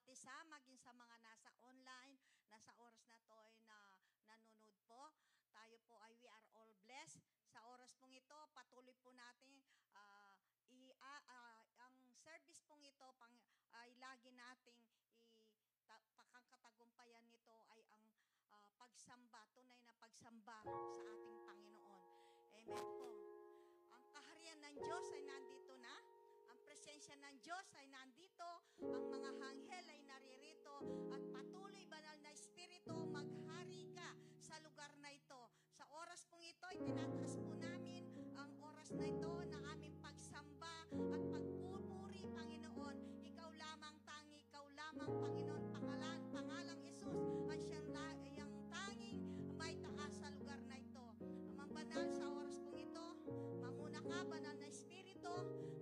bawat isa, maging sa mga nasa online, nasa oras na to ay nanonood po. Tayo po ay we are all blessed. Sa oras pong ito, patuloy po natin ang service pong ito ay lagi nating pakangkatagumpayan nito ay ang pagsamba, tunay na pagsamba sa ating Panginoon. Amen po. Ang kaharian ng Diyos ay nandito na. Ang presensya ng Diyos ay nandito. Ang mga anghel ay naririto. At patuloy, banal na Espiritu, maghari ka sa lugar na ito. Sa oras pong ito, ay tinataas po namin ang oras na ito na aming pagsamba at pagpupuri, Panginoon. Ikaw lamang tangi, ikaw lamang, Panginoon, pangalang Jesus ang siyang tanging may taas sa lugar na ito. Amang banal, sa oras pong ito, mamuna ka, banal na Espiritu,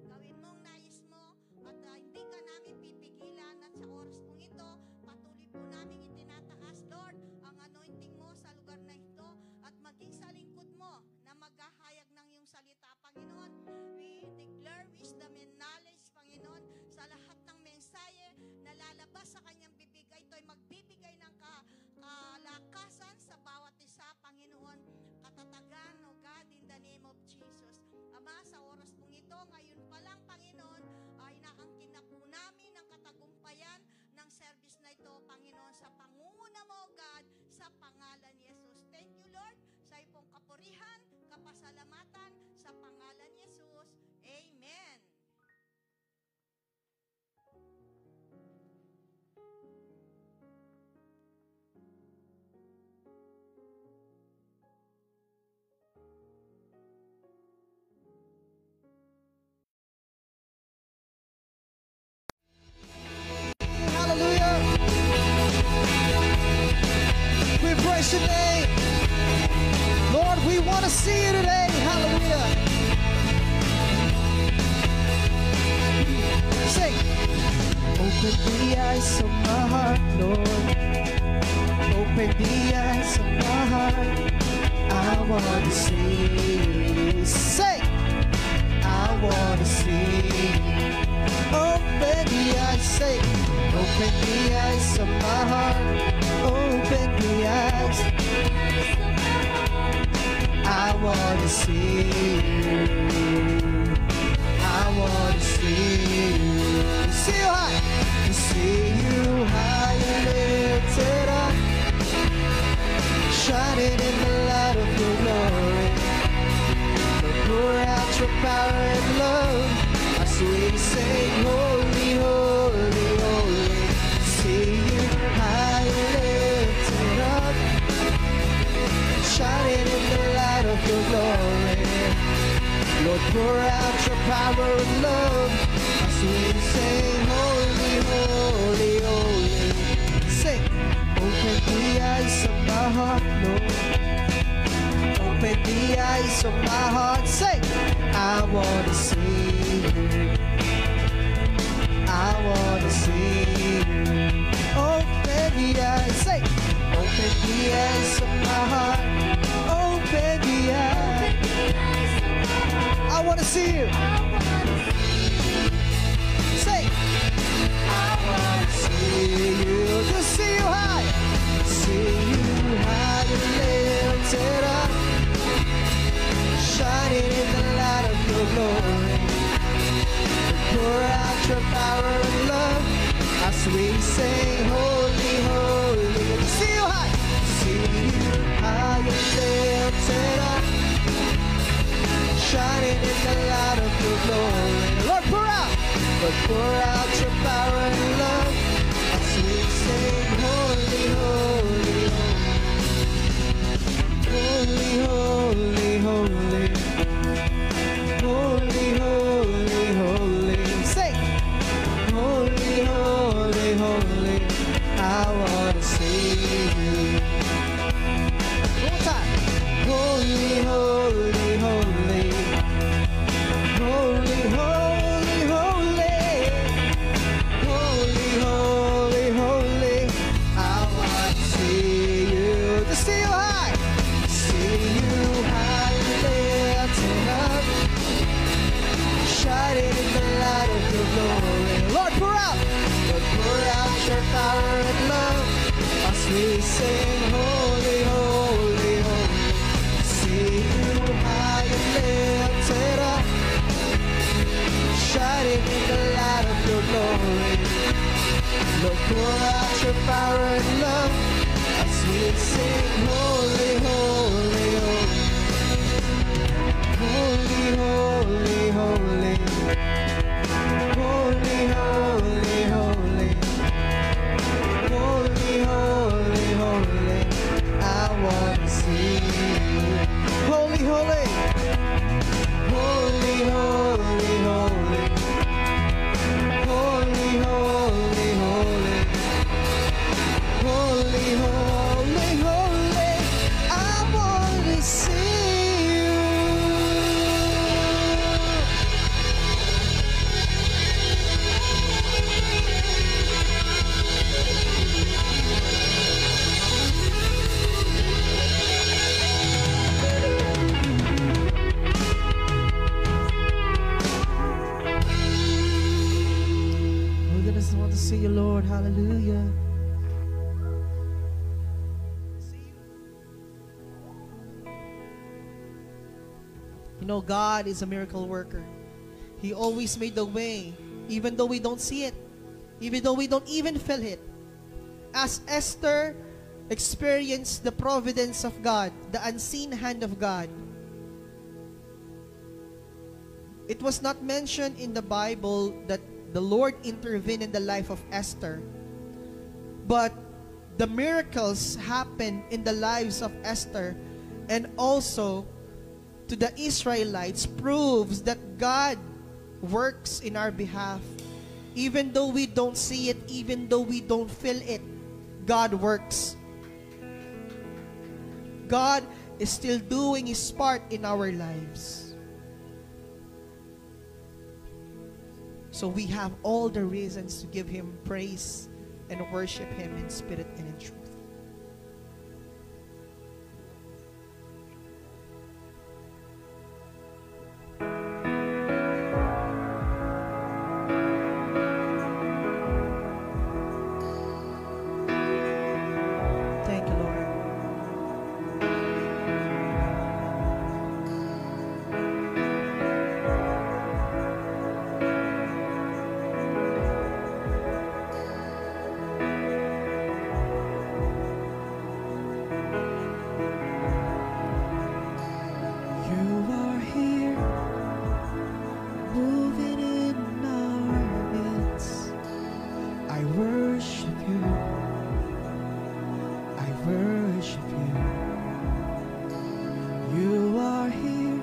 gawin mong nais mo at hindi ka namin pipigilan at sa oras pong ito, patuloy po namin itinataas, Lord, ang anointing mo sa lugar na ito at maging sa lingkod mo na maghahayag ng iyong salita, Panginoon. We declare wisdom and knowledge, Panginoon, sa lahat ng mensahe na lalabas sa kanyang bibig. Ito ay magbibigay ng kalakasan sa bawat isa, Panginoon. Katatagan, O God, in the name of Jesus. Ama, sa oras pong ito, ngayon pa lang, Panginoon, ay naangkin na po namin ang katagumpayan ng service na ito, Panginoon, sa pangunguna mo, God, sa pangalan ni Jesus. Thank you, Lord, sa iyong kapurihan, kapasalamatan, sa pangalan ni Jesus. Amen. Praise your name. Lord, we want to see you today. Hallelujah. Sing. Open the eyes of my heart, Lord. Open the eyes of my heart. I want to see you. Sing. I want to see you. Open the eyes, say. Open the eyes of my heart. Open the eyes. I want to see you. I want to see you. See you high. To see you high and lifted up, shining in the light of your glory. Pour out your power and love as we sing, holy, holy, holy. See you high and lifted up, shining in the light of your glory. Lord, pour out your power and love as we sing, holy, holy, holy. Sing, open the eyes of my heart, Lord. Open the eyes of my heart, say, I want to see you. I want to see you. Open the eyes, say, open the eyes of my heart. Open the eyes. I want to see you. Say, I want to see you. To see you high. See you high and lifted up, shining in the light of your glory. Pour out your power and love as we sing, holy, holy. See you high. See you high and lifted up, shining in the light of your glory. Lord, pour out your power and love as we sing, holy, holy, holy, holy, holy, holy, holy, holy. Say, holy, holy, holy. I want to see you. One more time. Holy, holy, holy, holy, holy, holy, holy, we sing holy, holy, holy. See you high and lifted up, shining in the light of your glory. Lord, pour out your power and love as we sing holy, holy, holy. Holy, holy, holy. Holy, holy, holy. Holy, holy, holy. I want to see you. Holy, holy. Holy, holy, holy. Holy, holy, holy. Holy, holy, holy. I want to see you. We just want to see you, Lord. Hallelujah. You know, God is a miracle worker. He always made the way, even though we don't see it, even though we don't even feel it. As Esther experienced the providence of God, the unseen hand of God, it was not mentioned in the Bible that the Lord intervened in the life of Esther, but the miracles happened in the lives of Esther and also to the Israelites proves that God works in our behalf. Even though we don't see it, even though we don't feel it, God works. God is still doing His part in our lives. So we have all the reasons to give Him praise and worship Him in spirit and in truth. Thank you, Lord. You are here, moving in our midst. I worship you. I worship you. You are here,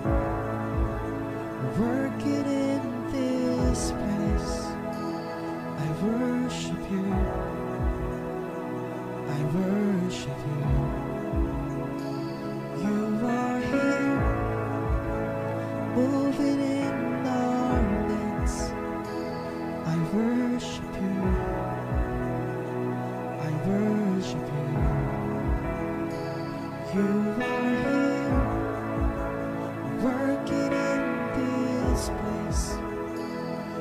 working in this place. I worship you. I worship you. You are here, moving in our midst. I worship you. I worship you. You are here, working in this place.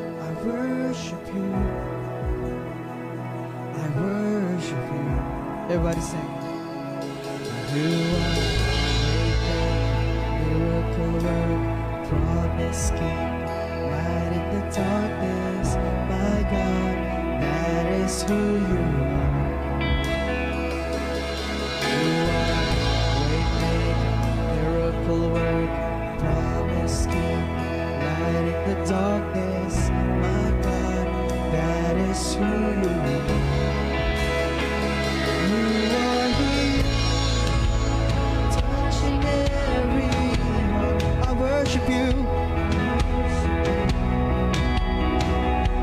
I worship you. I worship you. Everybody sing. You are miracle work, promise king, light in the darkness. My God, that is who you are. You are waymaker, miracle work, promise king, light in the darkness. My God, that is who you are. You are here, touching every heart. I worship you.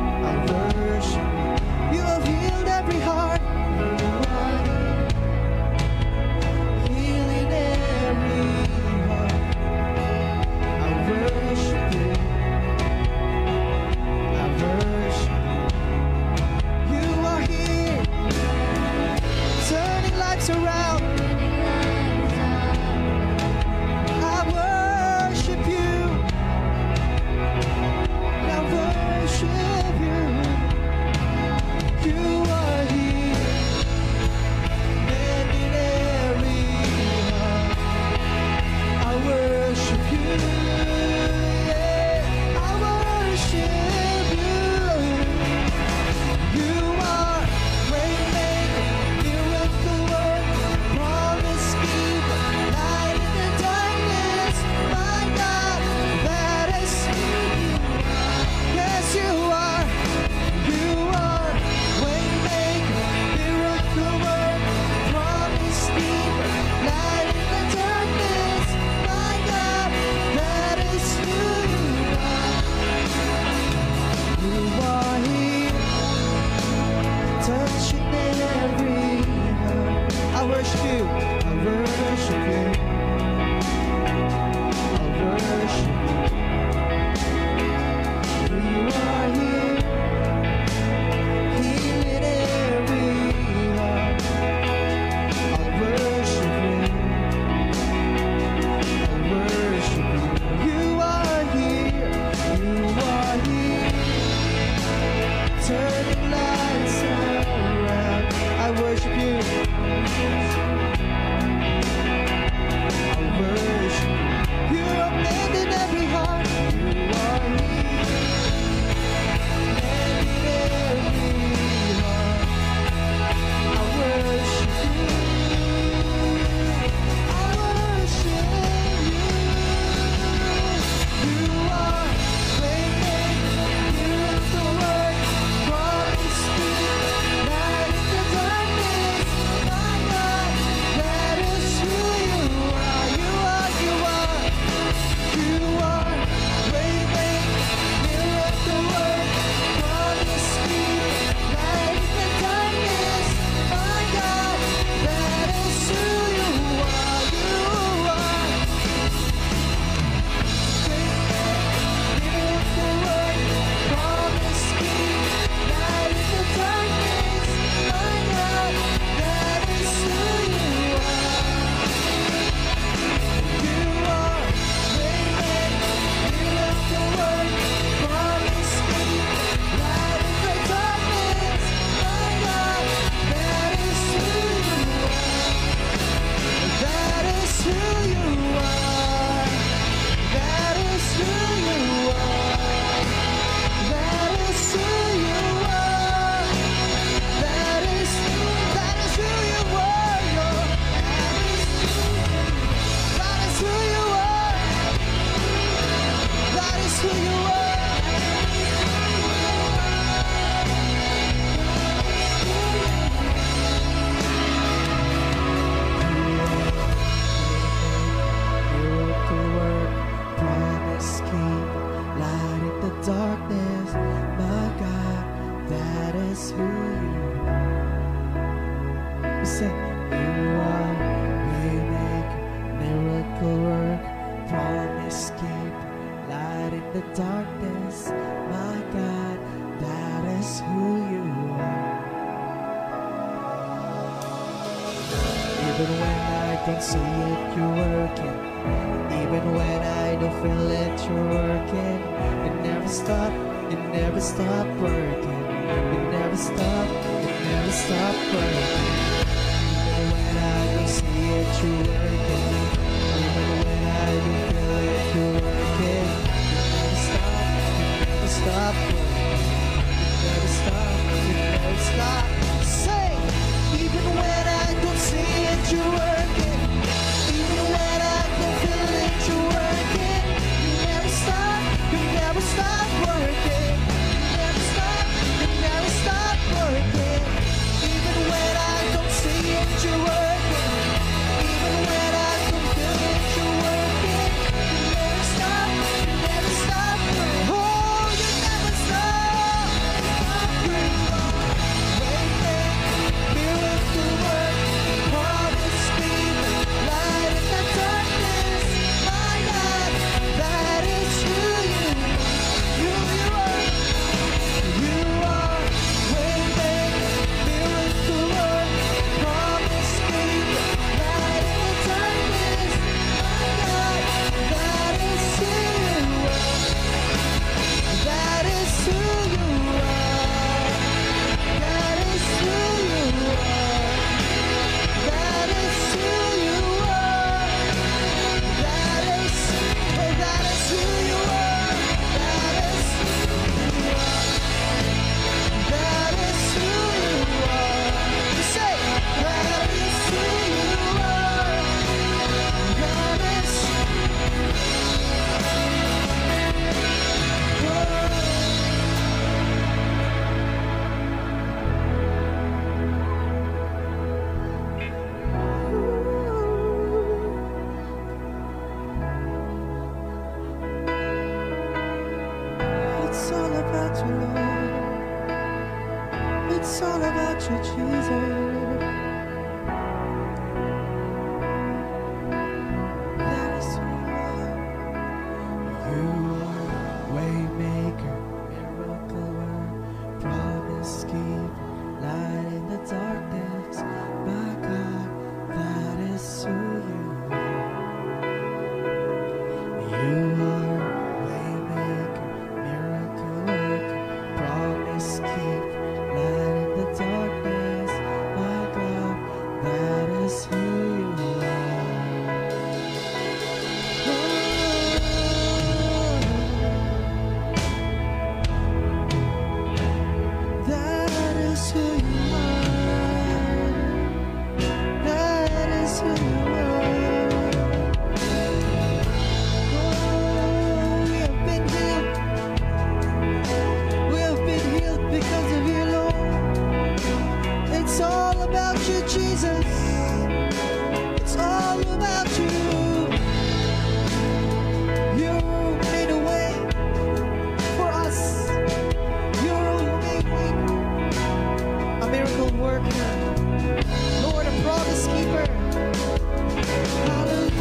I worship you. You have healed every heart. I worship you. I worship you. I worship you. You are here, healing every heart. I worship you. I worship you. You are here. You are here. Turning lights around. I worship you. I worship you. You are mending every heart. You are here. Mending every heart. I worship you. I worship you. You are making miracle work. Promise me light in the darkness. My God, that is who you are. You are, you are. You are making miracle work. Promise me light in the darkness. My God, that is who you are. You are. Miracle work, promise me light in the darkness. My God, that is who you are. You are making miracle work, promise me light in the darkness. My God, that is who you are. That is who you are. That is who you are. That is who you are. That is who you are, Lord. That is who you are. That is who you are. Miracle work, promise keep, light in the darkness. My God, that is who you are. We say, you are waymaker, miracle work, promise keep, light in the darkness. My God, that is who you are. Even when I don't see it, you're working. Even when I don't feel it, you're working. You never stop, you never stop working. You never stop, you never stop working. Even when I don't see it, you're working. Even when I don't feel it, you're working. You never stop working. You never stop, you never stop. Say, even when I don't see it, you're working. Even when I don't feel it, you're working. You never stop, you never stop working. You never stop, you never stop working. Even when I don't see it, you're working. Even when I don't feel it, you're working. You never stop, you never stop working. Oh, you never stop. Miracle work, promise me light in the darkness. My God, that is who you are. You are waymaker, miracle work, promise me light in the darkness. My God, that is who you are. That is who you are. That is who you are. That is who you are. That is who you are. That is who you are. That is who you are. You say, that is who you are. That is It's all about you, Lord. It's all about you, Jesus. promise keeper. Hallelujah.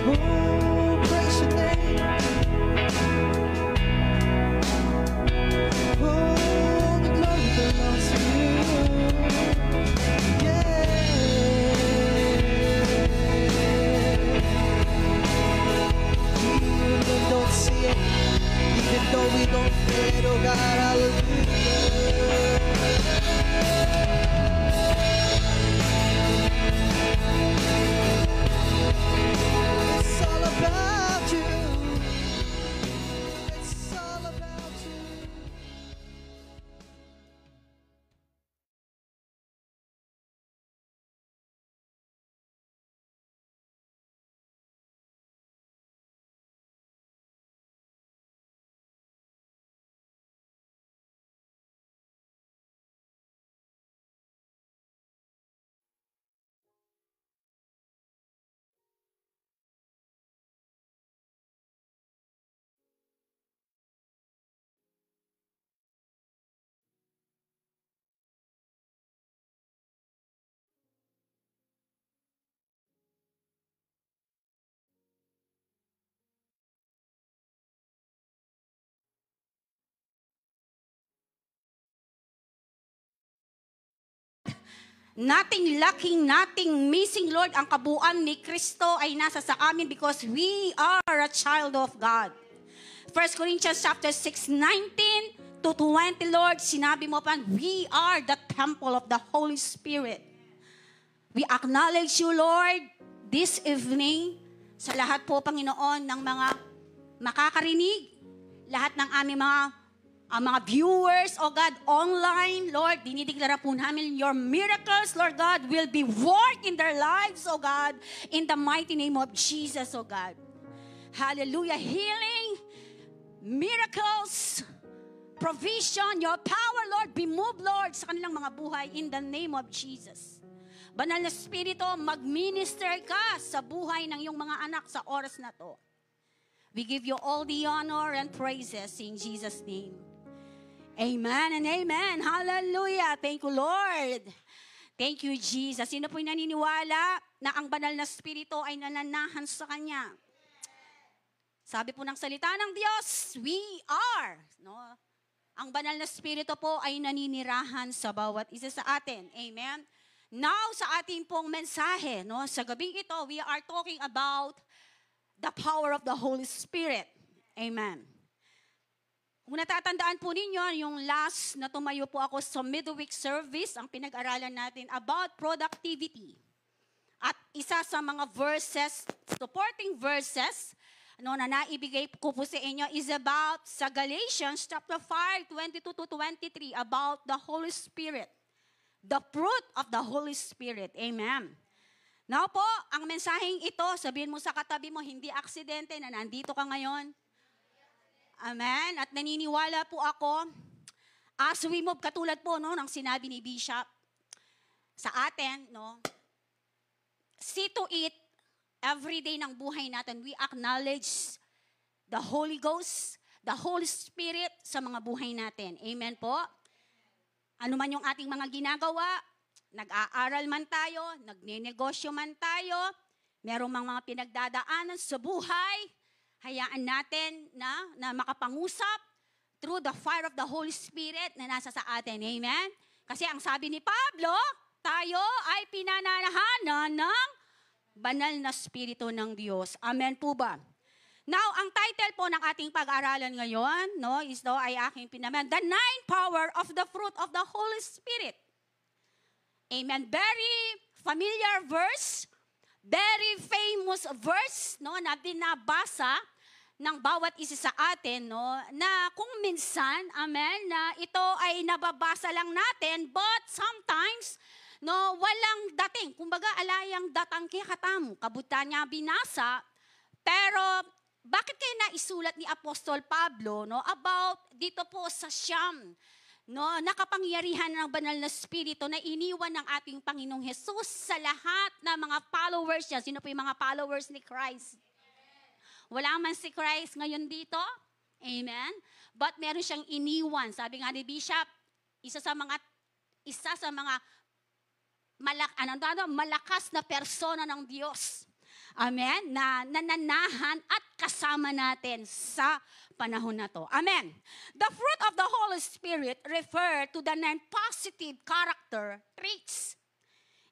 Oh, praise your name. Oh, the glory belongs to you. Even don't see it, even though we don't feel it, oh God, hallelujah. It's all about you. It's all about you. Nothing lacking, nothing missing, Lord. Ang kabuuan ni Kristo ay nasa sa amin because we are a child of God. 1 Corinthians chapter 6, 19 to 20, Lord, sinabi mo pa, we are the temple of the Holy Spirit. We acknowledge you, Lord, this evening, sa lahat po, Panginoon, ng mga makakarinig, lahat ng aming mga viewers, oh God, online, Lord, dinideklara po namin your miracles, Lord God, will be worked in their lives, oh God, in the mighty name of Jesus, oh God. Hallelujah. Healing, miracles, provision, your power, Lord, be moved, Lord, sa kanilang mga buhay in the name of Jesus. Banal na Espiritu, mag-minister ka sa buhay ng iyong mga anak sa oras na to. We give you all the honor and praises in Jesus' name. Amen and amen. Hallelujah. Thank you, Lord. Thank you, Jesus. Sino po'y naniniwala na ang banal na Espiritu ay nananahan sa Kanya? Sabi po ng salita ng Diyos, we are. No? Ang banal na Espiritu po ay naninirahan sa bawat isa sa atin. Amen. Now, sa ating pong mensahe, no, sa gabing ito, we are talking about the power of the Holy Spirit. Amen. Kung natatandaan po ninyo, yung last na tumayo po ako sa midweek service, ang pinag-aralan natin about productivity. At isa sa mga verses, supporting verses, na naibigay ko po sa inyo is about sa Galatians chapter 5, 22 to 23, about the Holy Spirit. The fruit of the Holy Spirit. Amen. Now po, ang mensaheng ito, sabihin mo sa katabi mo, hindi aksidente na nandito ka ngayon. Amen. At naniniwala po ako, as we move, katulad po no, ng sinabi ni Bishop sa atin, no, see to it, every day ng buhay natin, we acknowledge the Holy Ghost, the Holy Spirit sa mga buhay natin. Amen po. Ano man yung ating mga ginagawa, nag-aaral man tayo, nagnenegosyo man tayo, merong mga pinagdadaanan sa buhay, hayaan natin na makapangusap through the fire of the Holy Spirit na nasa sa atin. Amen? Kasi ang sabi ni Pablo, tayo ay pinananahanan ng banal na Espiritu ng Diyos. Amen po ba? Now, ang title po ng ating pag-aralan ngayon, no, is daw ay aking pinaman, The Nine Power of the Fruit of the Holy Spirit. Amen. Very familiar verse, very famous verse, no, na binabasa ng bawat isa sa atin, no, na kung minsan, amen, na ito ay nababasa lang natin, but sometimes, no, walang dating. Kumbaga, alayang datang kaya katamu, kabutan niya binasa, pero bakit kaya naisulat ni Apostol Pablo, no, about dito po sa siyam, no, nakapangyarihan ng banal na Espiritu na iniwan ng ating Panginoong Hesus sa lahat ng mga followers niya. Sino po yung mga followers ni Christ? Wala man si Christ ngayon dito. Amen? But meron siyang iniwan. Sabi nga ni Bishop, isa sa mga isa sa mga malakas na persona ng Diyos. Amen? Na nananahan at kasama natin sa panahon na to. Amen. The fruit of the Holy Spirit refer to the 9 positive character traits.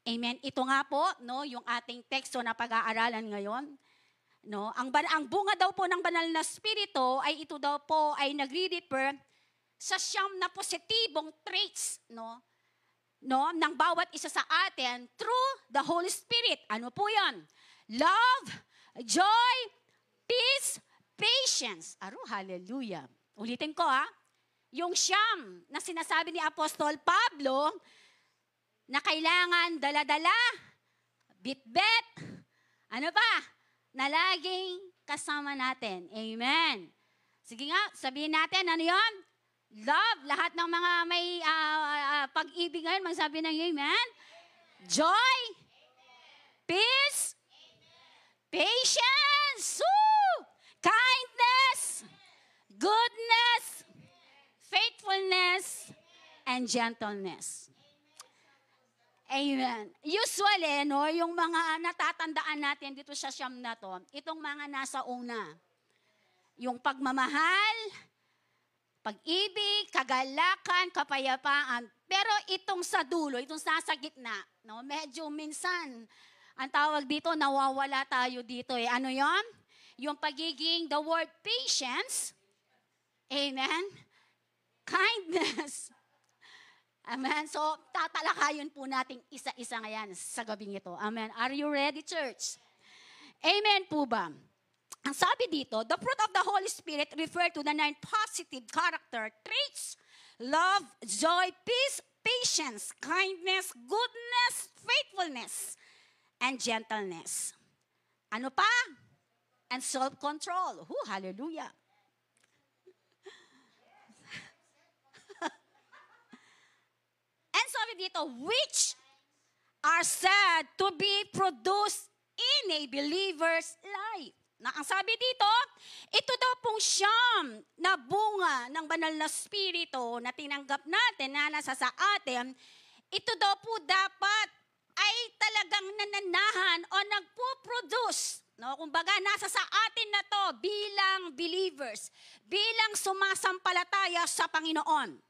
Amen. Ito nga po, no, yung ating teksto na pag-aaralan ngayon. No, ang bunga daw po ng banal na spirito ay ito daw po ay nagre-refer sa 9 na positibong traits, no, ng bawat isa sa atin through the Holy Spirit. Ano po 'yan? Love, joy, peace, patience. Hallelujah. Ulitin ko yung 9 na sinasabi ni Apostol Pablo na kailangan dala-dala, bit-bit, ano pa? Na laging kasama natin. Amen. Sige nga, sabihin natin, ano yun? Love, lahat ng mga may pag-ibig ngayon, magsabi ng amen. Joy, peace, patience, kindness, goodness, faithfulness, and gentleness. Amen. Usually, no, yung mga natatandaan natin dito sa 9 na to, itong mga nasa una. Yung pagmamahal, pag-ibig, kagalakan, kapayapaan. Pero itong sa dulo, itong nasa gitna, no, medyo minsan, ang tawag dito, nawawala tayo dito. Ano yon? Yung pagiging, the word patience, amen, kindness. Amen. So, tatalakayin po natin isa-isa ngayon sa gabing ito. Amen. Are you ready, church? Amen po ba? Ang sabi dito, the fruit of the Holy Spirit refer to the 9 positive character traits: love, joy, peace, patience, kindness, goodness, faithfulness, and gentleness. Ano pa? And self-control. Hallelujah. And sabi dito, which are said to be produced in a believer's life. Na ang sabi dito, ito daw pong 9 na bunga ng banal na spirito na tinanggap natin na nasa sa atin, ito daw po dapat ay talagang nananahan o nagpo-produce. No? Kumbaga, nasa sa atin na to bilang believers, bilang sumasampalataya sa Panginoon.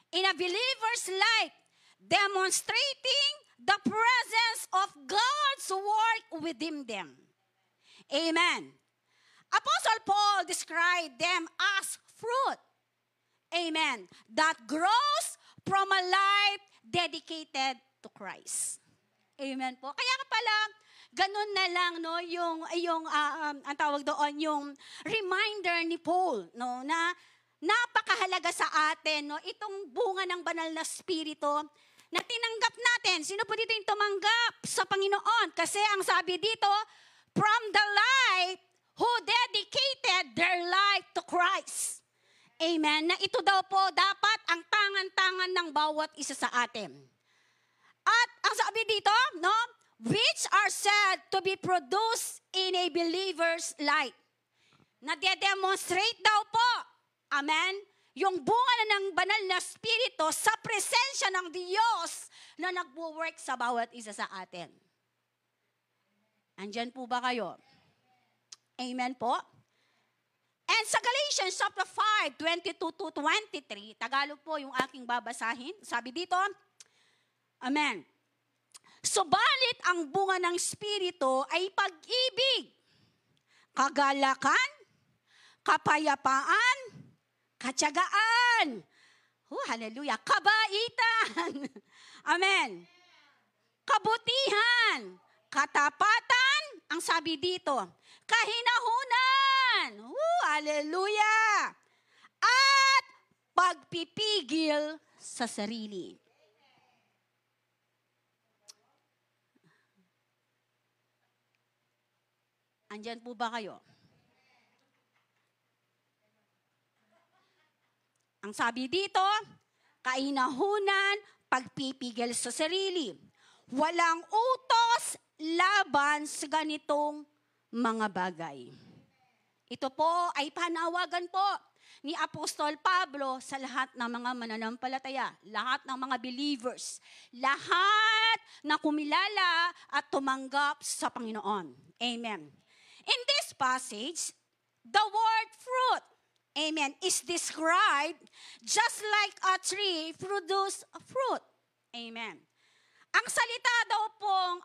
In a believer's life, demonstrating the presence of God's work within them. Amen. Apostle Paul described them as fruit. Amen. That grows from a life dedicated to Christ. Amen po. Kaya pala, ganun na lang, no, yung ang tawag doon, yung reminder ni Paul, no, na napakahalaga sa atin, no, itong bunga ng banal na spirito na tinanggap natin. Sino po dito yung tumanggap sa Panginoon? Kasi ang sabi dito, from the life who dedicated their life to Christ. Amen. Na ito daw po dapat ang tangan-tangan ng bawat isa sa atin. At ang sabi dito, no, which are said to be produced in a believer's life. Nade-demonstrate daw po, amen, yung bunga na ng banal na spirito sa presensya ng Diyos na nagwo-work sa bawat isa sa atin. Andyan po ba kayo? Amen po? And sa Galatians chapter 5, 22-23, Tagalog po yung aking babasahin. Sabi dito, amen. Subalit ang bunga ng Espiritu ay pag-ibig, kagalakan, kapayapaan, katyagaan, hallelujah, kabaitan, amen, kabutihan, katapatan, ang sabi dito, kahinahunan, hallelujah, at pagpipigil sa sarili. Andyan po ba kayo? Ang sabi dito, kainahunan, pagpipigil sa sarili. Walang utos laban sa ganitong mga bagay. Ito po ay panawagan po ni Apostol Pablo sa lahat ng mga mananampalataya, lahat ng mga believers, lahat na kumilala at tumanggap sa Panginoon. Amen. In this passage, the word fruit, amen, is described just like a tree produce a fruit. Amen. Ang salita daw pong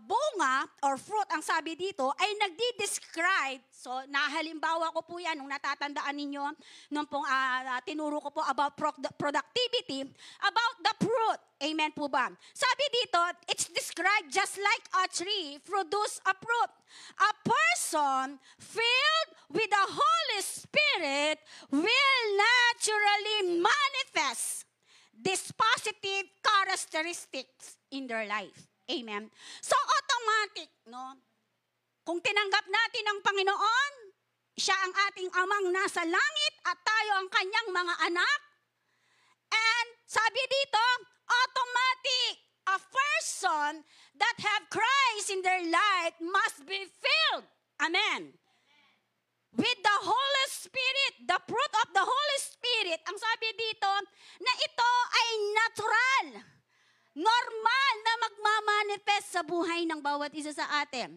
bunga or fruit, ang sabi dito, ay nagdi-describe. So, nahalimbawa ko po yan nung natatandaan ninyo, nung pong tinuro ko po about productivity, about the fruit. Amen po ba? Sabi dito, it's described just like a tree produce a fruit. A person filled with the Holy Spirit will naturally manifest these positive characteristics in their life. Amen. So automatic, no? Kung tinanggap natin ang Panginoon, siya ang ating amang nasa langit at tayo ang kanyang mga anak. And sabi dito, automatic, a person that have Christ in their life must be filled. Amen. With the Holy Spirit, the fruit of the Holy Spirit, ang sabi dito, na ito ay natural, normal na magmamanifest sa buhay ng bawat isa sa atin.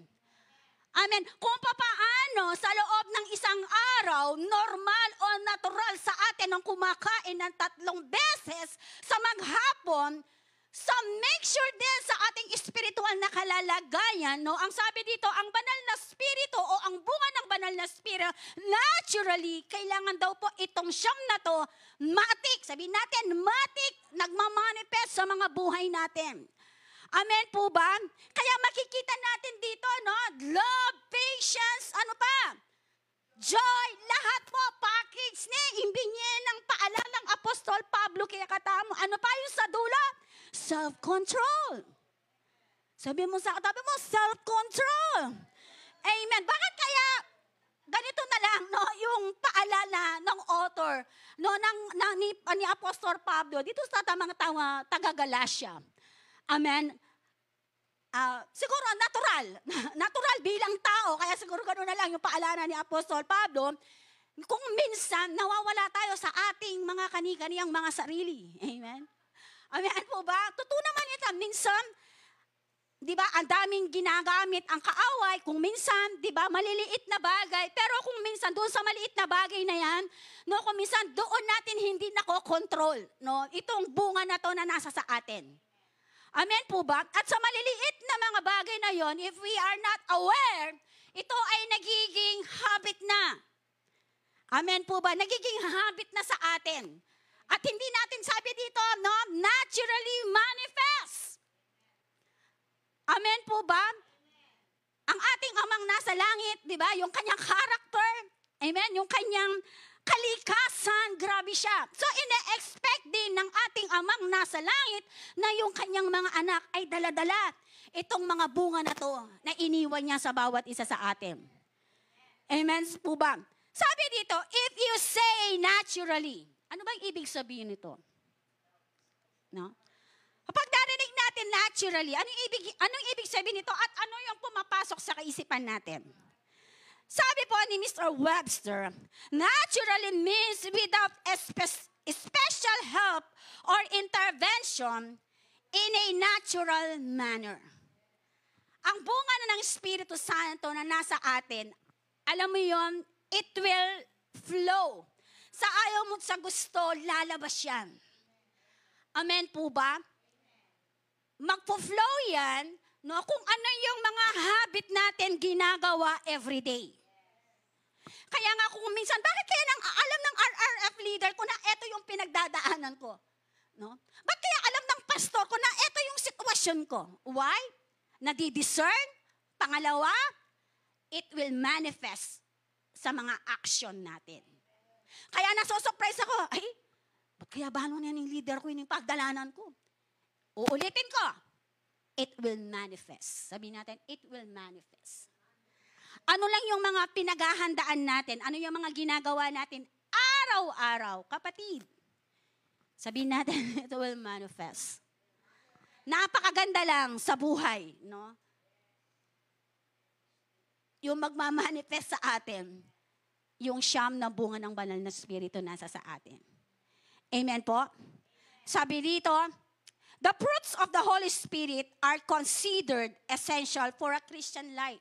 Amen. Kung papaano sa loob ng isang araw, normal o natural sa atin ang kumakain ng 3 beses sa maghapon, so make sure din sa ating spiritual na kalalagayan, no? Ang sabi dito, ang banal na spirito o ang bunga ng banal na spirito, naturally, kailangan daw po itong siyam na to, matik, sabihin natin, matik, nagmamanifest sa mga buhay natin. Amen po ba? Kaya makikita natin dito, no? Love, patience, ano pa? Joy, lahat po, package ni, imbinye ng paalalang Apostol Pablo kaya katamo. Ano pa yung sa dulo? Self-control. Sabi mo sa katabi mo, self-control. Amen. Bakit kaya ganito na lang, no, yung paalala ng author, no, ni Apostol Pablo dito sa tamang taga-Galatia. Amen. Siguro natural. Natural bilang tao, kaya siguro gano'n na lang yung paalala ni Apostol Pablo. Kung minsan nawawala tayo sa ating mga kani-kaniyang mga sarili. Amen. Amen po ba? Totoo naman ito. Minsan, di ba, ang daming ginagamit ang kaaway. Kung minsan, di ba, maliliit na bagay. Pero kung minsan, doon sa maliit na bagay na yan, no, kung minsan, doon natin hindi nakokontrol, no, itong bunga na to na nasa sa atin. Amen po ba? At sa maliliit na mga bagay na yon, if we are not aware, ito ay nagiging habit na. Amen po ba? Nagiging habit na sa atin. At hindi natin sabi dito, no, naturally manifest. Amen po ba? Ang ating amang nasa langit, di ba? Yung kanyang character, amen, yung kanyang kalikasan, grabe siya. So, ine-expect din ng ating amang nasa langit na yung kanyang mga anak ay dala-dala itong mga bunga na to na iniwan niya sa bawat isa sa atin. Amen po ba? Sabi dito, if you say naturally, ano bang ibig sabihin nito? No? Kapag narinig natin naturally, anong ibig sabihin nito at ano yung pumapasok sa kaisipan natin? Sabi po ni Mr. Webster, naturally means without special help or intervention in a natural manner. Ang bunga na ng Espiritu Santo na nasa atin, alam mo yon, it will flow. Sa ayaw mo sa gusto, lalabas yan. Amen po ba? Magpo-flow yan, no, kung ano yung mga habit natin ginagawa everyday. Kaya nga kung minsan, bakit kaya alam ng RRF leader ko na ito yung pinagdadaanan ko? No? Bakit kaya alam ng pastor ko na ito yung sitwasyon ko? Why? Nadi-discern. Pangalawa, it will manifest sa mga action natin. Kaya nasosurprise ako, ay, ba't kaya balo na yung leader ko yung pagdalanan ko? Uulitin ko, it will manifest. Sabi natin, it will manifest. Ano lang yung mga pinaghahandaan natin? Ano yung mga ginagawa natin araw-araw? Kapatid, sabihin natin, it will manifest. Napakaganda lang sa buhay, no? Yung magmamanifest sa atin, yung siyam na bunga ng banal na Espiritu nasa sa atin. Amen po? Sabi dito, the fruits of the Holy Spirit are considered essential for a Christian life.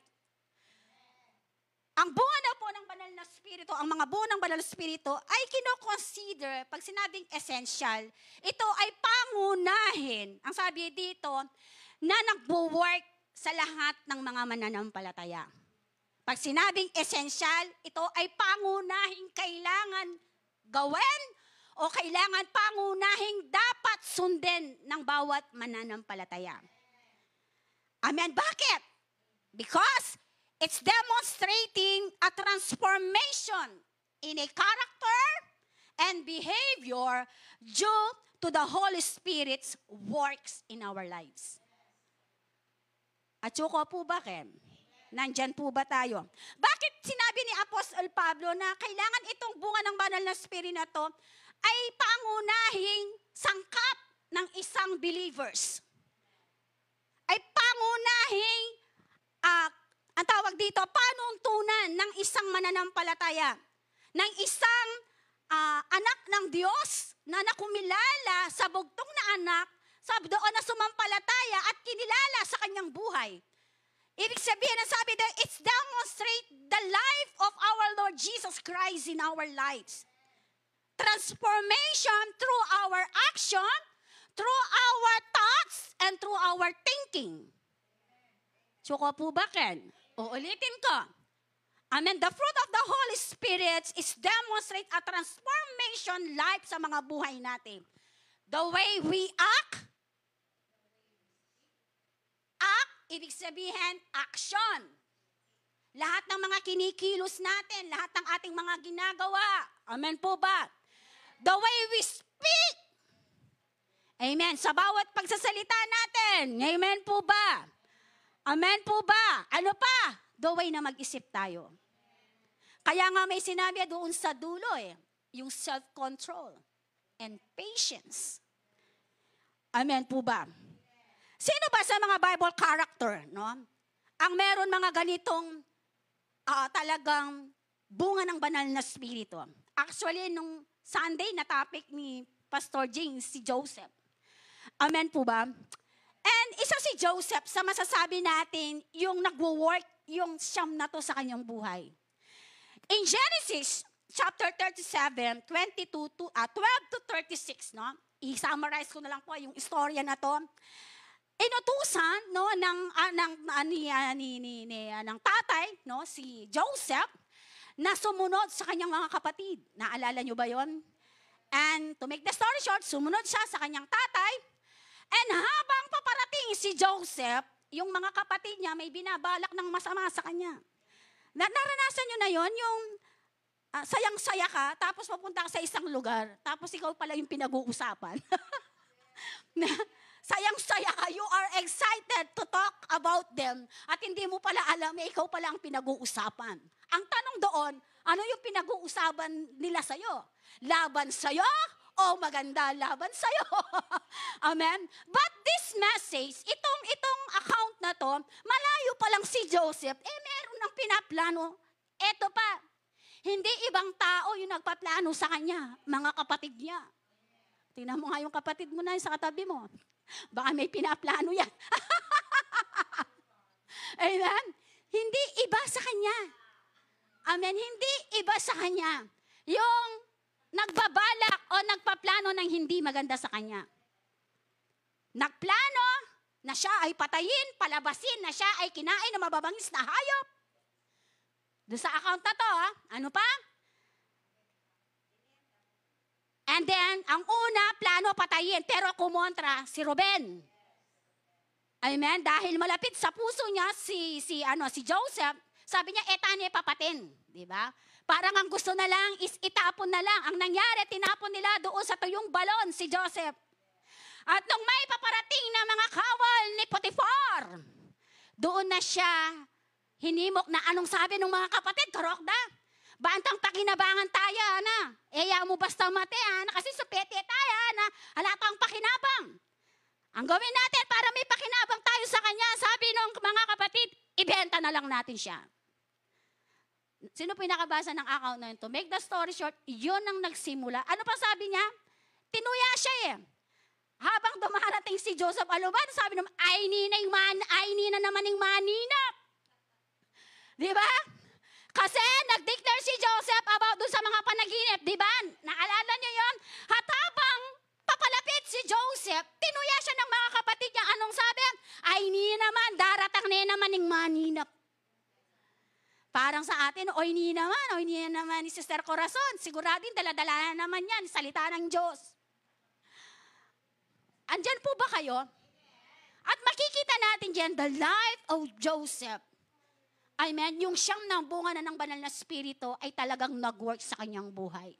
Ang bunga na po ng banal na Espiritu, ang mga bunga ng banal na Espiritu ay kino-consider, pag sinabing essential, ito ay pangunahin, ang sabi dito, na nagwo-work sa lahat ng mga mananampalataya. Pag sinabing essential, ito ay pangunahing kailangan gawin o kailangan pangunahing dapat sundin ng bawat mananampalataya. Amen. Bakit? Because it's demonstrating a transformation in a character and behavior due to the Holy Spirit's works in our lives. At yuko po ba, Kem? Nandyan po ba tayo? Bakit sinabi ni Apostol Pablo na kailangan itong bunga ng banal na Espiritu na to ay pangunahing sangkap ng isang believers? Ay pangunahing, ang tawag dito, panuntunan ng isang mananampalataya, ng isang anak ng Diyos na nakumilala sa bugtong na anak, sa doon na sumampalataya at kinilala sa kanyang buhay. Ibig sabihin, ang sabi doon, it's demonstrate the life of our Lord Jesus Christ in our lives. Transformation through our action, through our thoughts, and through our thinking. Suko po ba, Ken? Uulitin ko. Amen. The fruit of the Holy Spirit is demonstrate a transformation life sa mga buhay natin. The way we act, ibig sabihin, action. Lahat ng mga kinikilos natin, lahat ng ating mga ginagawa. Amen po ba? The way we speak. Amen. Sa bawat pagsasalita natin. Amen po ba? Amen po ba? Ano pa? The way na mag-isip tayo. Kaya nga may sinabi doon sa dulo yung self-control and patience. Amen po ba? Sino ba sa mga Bible character, no? Ang meron mga ganitong talagang bunga ng banal na Espiritu. Actually, nung Sunday na topic ni Pastor James, si Joseph. Amen po ba? And isa si Joseph sa masasabi natin yung nagwo-work yung siyam na to sa kanyang buhay. In Genesis chapter 37, 12 to 36, no? I-summarize ko na lang po yung istorya na to. Inutusan no ng tatay no si Joseph na sumunod sa kanyang mga kapatid. Naalala niyo ba 'yon? And to make the story short, sumunod siya sa kanyang tatay. And habang paparating si Joseph, yung mga kapatid niya may binabalak ng masama sa kanya. Naranasan niyo na 'yon, yung sayang-saya ka tapos papunta ka sa isang lugar, tapos ikaw pala yung pinag-uusapan. Sayang-saya ka, you are excited to talk about them at hindi mo pala alam, ikaw pala ang pinag-uusapan. Ang tanong doon, ano yung pinag-uusapan nila sa'yo? Laban sa'yo o maganda laban sa'yo? Amen? But this message, itong account na to, malayo pa lang si Joseph, meron ng pinaplano. Eto pa, hindi ibang tao yung nagpaplano sa kanya, mga kapatid niya. Tingnan mo nga yung kapatid mo na sa katabi mo. Baka may pinaplano yan. Amen? Hindi iba sa kanya. Amen? Hindi iba sa kanya. Yung nagbabalak o nagpaplano ng hindi maganda sa kanya. Nagplano na siya ay patayin, palabasin, na siya ay kinain ng mababangis na hayop. Doon sa account na to, ano pa? And then, ang una, plano patayin, pero kumontra si Ruben. Amen? Dahil malapit sa puso niya si Joseph, sabi niya, etane papatin. Diba? Parang ang gusto na lang is itapon na lang. Ang nangyari, tinapon nila doon sa tuyong balon si Joseph. At nung may paparating na mga kawal ni Potiphar, doon na siya hinimok na anong sabi ng mga kapatid, Karokda? Bantang pakinabangan tayo, na. Eya mo basta mate, kasi supete tayo, na. Halatang pakinabang. Ang gawin natin para may pakinabang tayo sa kanya, sabi ng mga kapatid, ibenta na lang natin siya. Sino pinakabasa ng account na yun? To make the story short, yun ang nagsimula. Ano pa sabi niya? Tinuya siya eh. Habang dumarating si Joseph Aluban, sabi naman, ay nina naman yung maninap. Di ba? Kasi nag-declare si Joseph about dun sa mga panaginip. Di ba? Naalala niyo yun? At habang papalapit si Joseph, tinuya siya ng mga kapatid niya. Anong sabi? Ay naman, daratang naman yung maninap. Parang sa atin, oy ni naman ni Sister Corazon. Siguradin, daladala naman yan, salita ng Diyos. Andyan po ba kayo? At makikita natin dyan, the life of Joseph. Amen. Yung siyang nabunga na ng banal na spirito ay talagang nag-work sa kanyang buhay.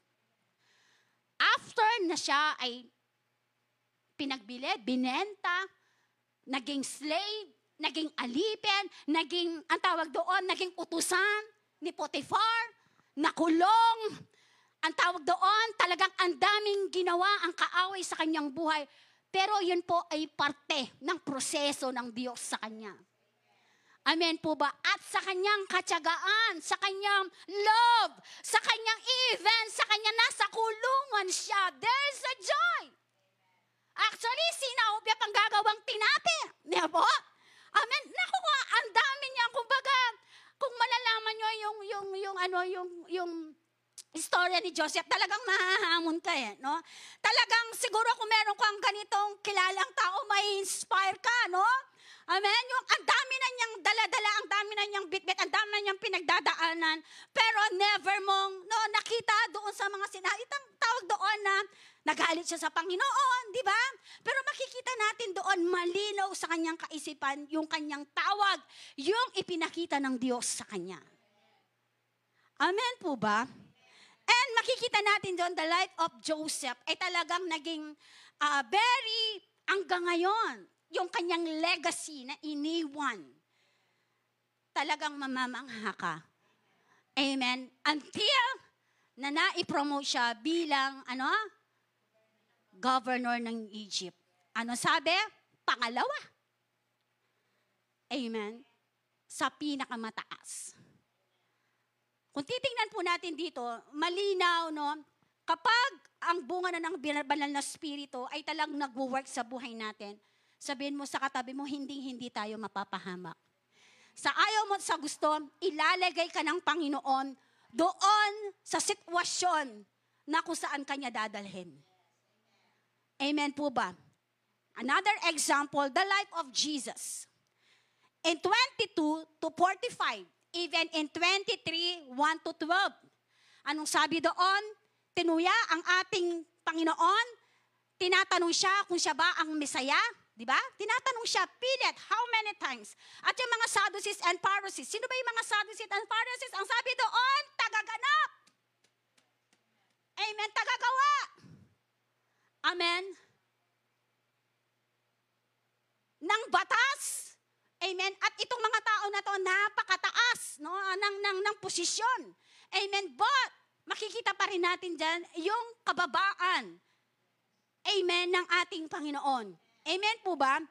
After na siya ay pinagbilid, binenta, naging slave, naging alipin, naging, ang tawag doon, naging utusan ni Potiphar, nakulong. Ang tawag doon, talagang ang daming ginawa ang kaaway sa kanyang buhay. Pero yun po ay parte ng proseso ng Diyos sa kanya. Amen po ba? At sa kanyang katyagaan, sa kanyang love, sa kanyang event, sa kanyang nasa kulungan siya, there's a joy. Actually, sinaobya pang gagawang tinapi. Diba po? Amen. Naku, ang dami niya. Kumbaga, kung malalaman nyo yung istorya ni Joseph, talagang mahahamon ka eh, no? Talagang siguro kung meron kang ganitong kilalang tao, may inspire ka, no? Amen? Yung ang dami na niyang dala-dala, ang dami na niyang bitbit, ang dami na niyang pinagdadaanan, pero never mong nakita doon sa mga itang tawag doon na nagalit siya sa Panginoon, di ba? Pero makikita natin doon malinaw sa kanyang kaisipan yung kanyang tawag, yung ipinakita ng Diyos sa kanya. Amen po ba? And makikita natin doon the life of Joseph ay talagang naging very hanggang ngayon, yung kanyang legacy na iniwan, talagang mamamangha ka. Amen. Until na naipromote siya bilang governor ng Egypt. Ano sabi? Pangalawa. Amen. Sa pinakamataas. Kung titingnan po natin dito, malinaw, no? Kapag ang bunga na ng banal na spirito ay talagang nagwo-work sa buhay natin, sabihin mo sa katabi mo, hindi tayo mapapahamak. Sa ayaw mo, sa gusto, ilalagay ka ng Panginoon doon sa sitwasyon na kung saan kanya dadalhin. Amen po ba? Another example, the life of Jesus. In 22 to 45, even in 23, 1 to 12. Anong sabi doon? Tinuya ang ating Panginoon. Tinatanong siya kung siya ba ang Mesaya. Diba? Tinatanong siya, Pilate, how many times? At yung mga Sadducees and Pharisees, sino ba yung mga Sadducees and Pharisees? Ang sabi doon, tagaganap. Amen, tagagawa. Amen. Ng batas. Amen. At itong mga tao na to napakataas, no, ng posisyon. Amen. But makikita pa rin natin diyan yung kababaan. Amen ng ating Panginoon. Amen po ba?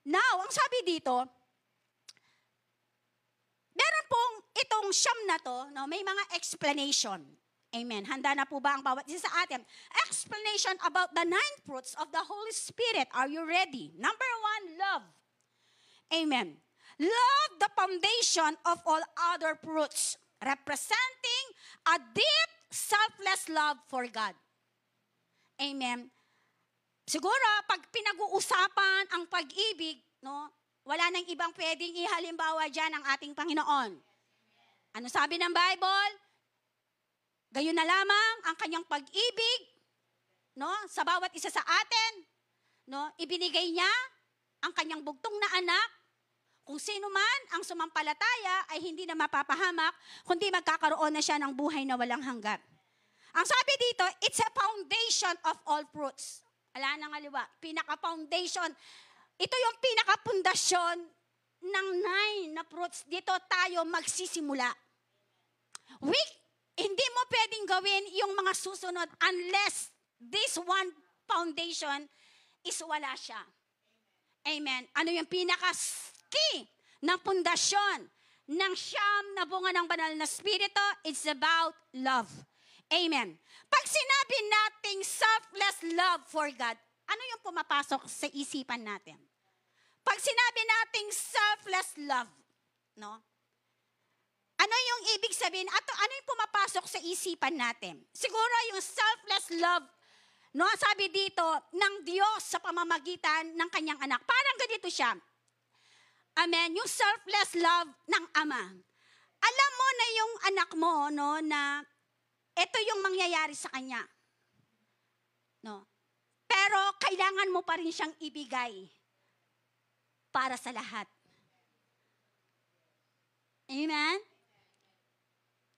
Now, ang sabi dito, meron pong itong siyam na to, no, may mga explanation. Amen. Handa na po ba ang bawat isa sa atin? Explanation about the 9 fruits of the Holy Spirit. Are you ready? Number 1, love. Amen. Love, the foundation of all other fruits, representing a deep, selfless love for God. Amen. Siguro, pag pinag-uusapan ang pag-ibig, no, wala nang ibang pwedeng ihalimbawa dyan ang ating Panginoon. Ano sabi ng Bible? Gayon na lamang ang kanyang pag-ibig, no, sa bawat isa sa atin, no, ibinigay niya ang kanyang bugtong na anak. Kung sino man ang sumampalataya ay hindi na mapapahamak, kundi magkakaroon na siya ng buhay na walang hanggan. Ang sabi dito, it's a foundation of all fruits. Ala nang aliwa, pinaka-foundation. Ito yung pinaka-pundasyon ng 9 na fruits. Dito tayo magsisimula. Hindi mo pwedeng gawin yung mga susunod unless this one foundation is wala siya. Amen. Ano yung pinaka-key ng pundasyon ng siyam na bunga ng banal na spirito, it's about love. Amen. Pag sinabi nating selfless love for God, ano yung pumapasok sa isipan natin? Pag sinabi nating selfless love, no? Ano yung ibig sabihin? At ano yung pumapasok sa isipan natin? Siguro yung selfless love, no? Sabi dito, ng Diyos sa pamamagitan ng kanyang anak. Parang ganito siya. Amen. Yung selfless love ng Ama. Alam mo na yung anak mo, no, na ito yung mangyayari sa kanya. No? Pero kailangan mo pa rin siyang ibigay para sa lahat. Amen?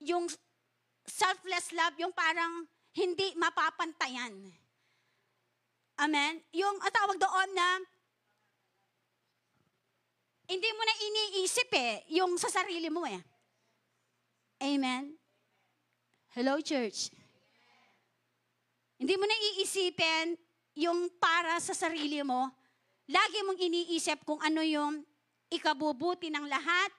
Yung selfless love, yung parang hindi mapapantayan. Amen? Yung tawag doon na hindi mo na iniisip yung sa sarili mo Amen? Hello, church. Hindi mo na iisipin yung para sa sarili mo. Lagi mong iniisip kung ano yung ikabubuti ng lahat.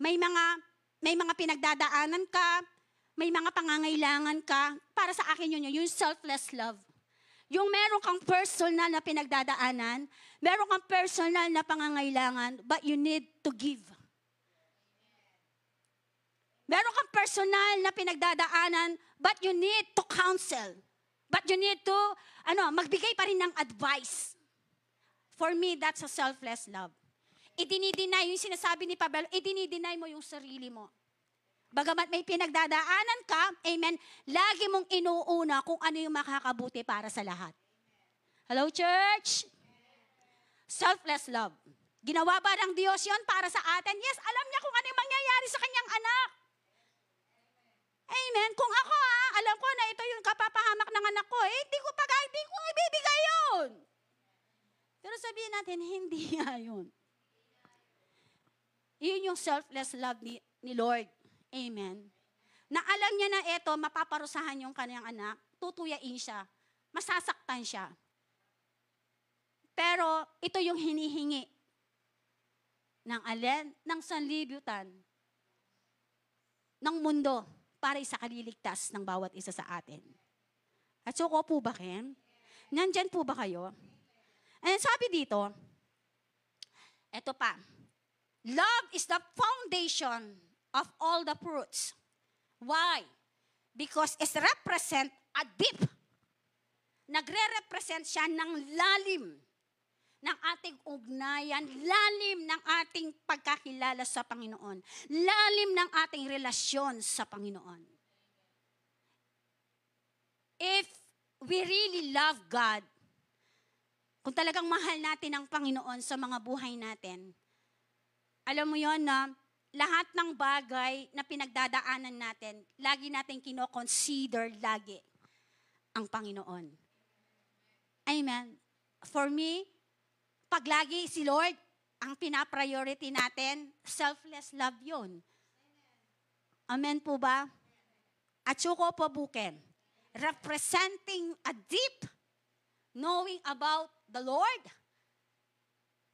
May mga pinagdadaanan ka, may mga pangangailangan ka. Para sa akin yun, yung selfless love. Yung meron kang personal na pinagdadaanan, meron kang personal na pangangailangan, but you need to give. Meron kang personal na pinagdadaanan, but you need to counsel. But you need to, magbigay pa rin ng advice. For me, that's a selfless love. Idinideny, yung sinasabi ni Pablo, idinideny mo yung sarili mo. Bagamat may pinagdadaanan ka, amen, lagi mong inuuna kung ano yung makakabuti para sa lahat. Hello, church? Selfless love. Ginawa ba ng Diyos yon para sa atin? Yes, alam niya kung ano yung mangyayari sa kanyang anak. Amen. Kung ako alam ko na ito yung kapapahamak ng anak ko, hindi ko ibibigay yun. Pero sabihin natin, hindi nga yun. Yun yung selfless love ni Lord. Amen. Na alam niya na ito, mapaparusahan yung kanyang anak, tutuyain siya, masasaktan siya. Pero ito yung hinihingi ng alin, ng sanlibutan, ng mundo, para sa kaliligtas ng bawat isa sa atin. At suko po ba, Ken? Nandyan po ba kayo? And sabi dito, eto pa, love is the foundation of all the fruits. Why? Because it represent a deep. Nagre-represent siya ng lalim ng ating ugnayan, lalim ng ating pagkakilala sa Panginoon, lalim ng ating relasyon sa Panginoon. If we really love God, kung talagang mahal natin ang Panginoon sa mga buhay natin, alam mo yon na lahat ng bagay na pinagdadaanan natin, lagi natin kino-consider lagi ang Panginoon. Amen. For me, pag lagi si Lord ang pinapriority natin, selfless love yun. Amen po ba? At suko po buken, representing a deep knowing about the Lord,